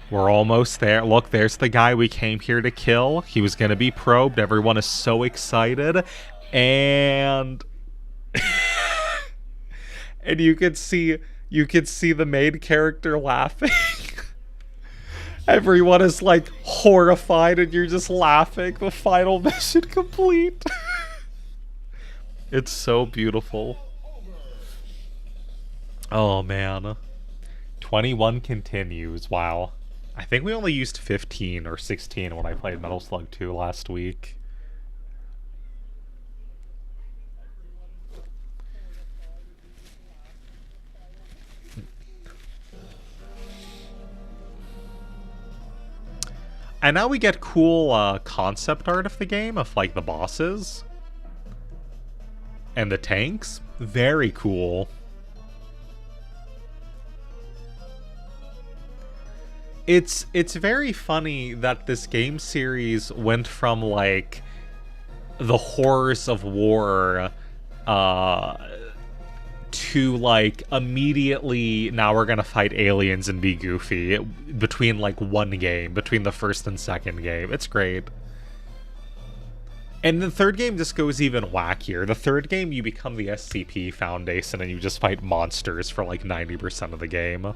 We're almost there. Look, there's the guy we came here to kill. He was gonna be probed. Everyone is so excited. And... and you could see the main character laughing. Everyone is, like, horrified and you're just laughing. The final mission complete. It's so beautiful. Oh, man. 21 continues. Wow. I think we only used 15 or 16 when I played Metal Slug 2 last week. And now we get cool concept art of the game, of like the bosses. And the tanks. Very cool. It's very funny that this game series went from like the horrors of war to like immediately now we're gonna fight aliens and be goofy between like one game, between the first and second game. It's great. And the third game just goes even wackier. The third game, you become the SCP Foundation and you just fight monsters for like 90% of the game.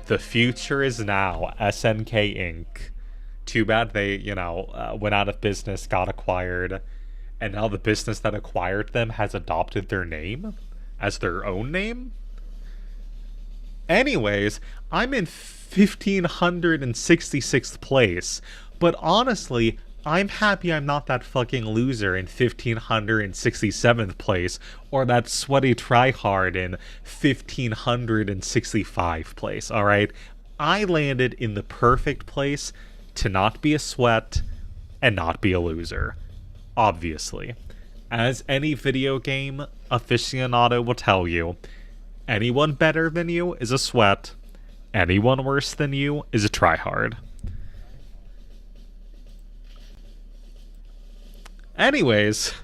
The future is now. SNK Inc. Too bad they, went out of business, got acquired, and now the business that acquired them has adopted their name as their own name. Anyways, I'm in 1566th place, but honestly, I'm happy I'm not that fucking loser in 1567th place, or that sweaty tryhard in 1565 place, alright? I landed in the perfect place to not be a sweat and not be a loser. Obviously. As any video game aficionado will tell you, anyone better than you is a sweat, anyone worse than you is a tryhard. Anyways,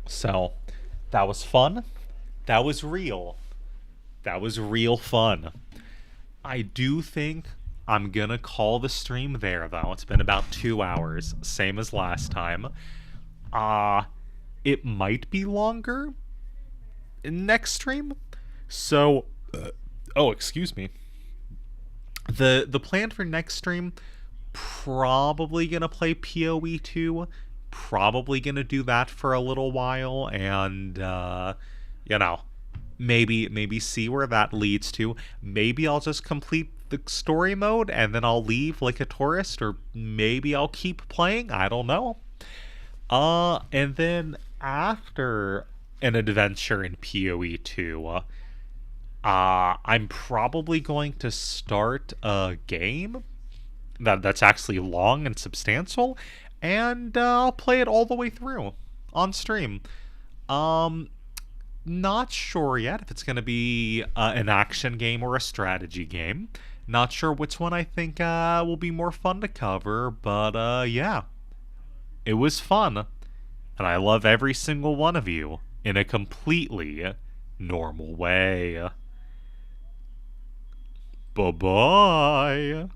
so that was fun. That was real. That was real fun. I do think I'm gonna call the stream there, though. It's been about 2 hours, same as last time. It might be longer next stream. So, excuse me. The plan for next stream, probably gonna play PoE 2. Probably gonna do that for a little while, and maybe see where that leads to. Maybe I'll just complete the story mode and then I'll leave like a tourist, or maybe I'll keep playing. I don't know. And then after an adventure in PoE 2, I'm probably going to start a game that's actually long and substantial, and I'll play it all the way through on stream. Not sure yet if it's going to be an action game or a strategy game. Not sure which one I think will be more fun to cover, but yeah. It was fun, and I love every single one of you in a completely normal way. Bye-bye.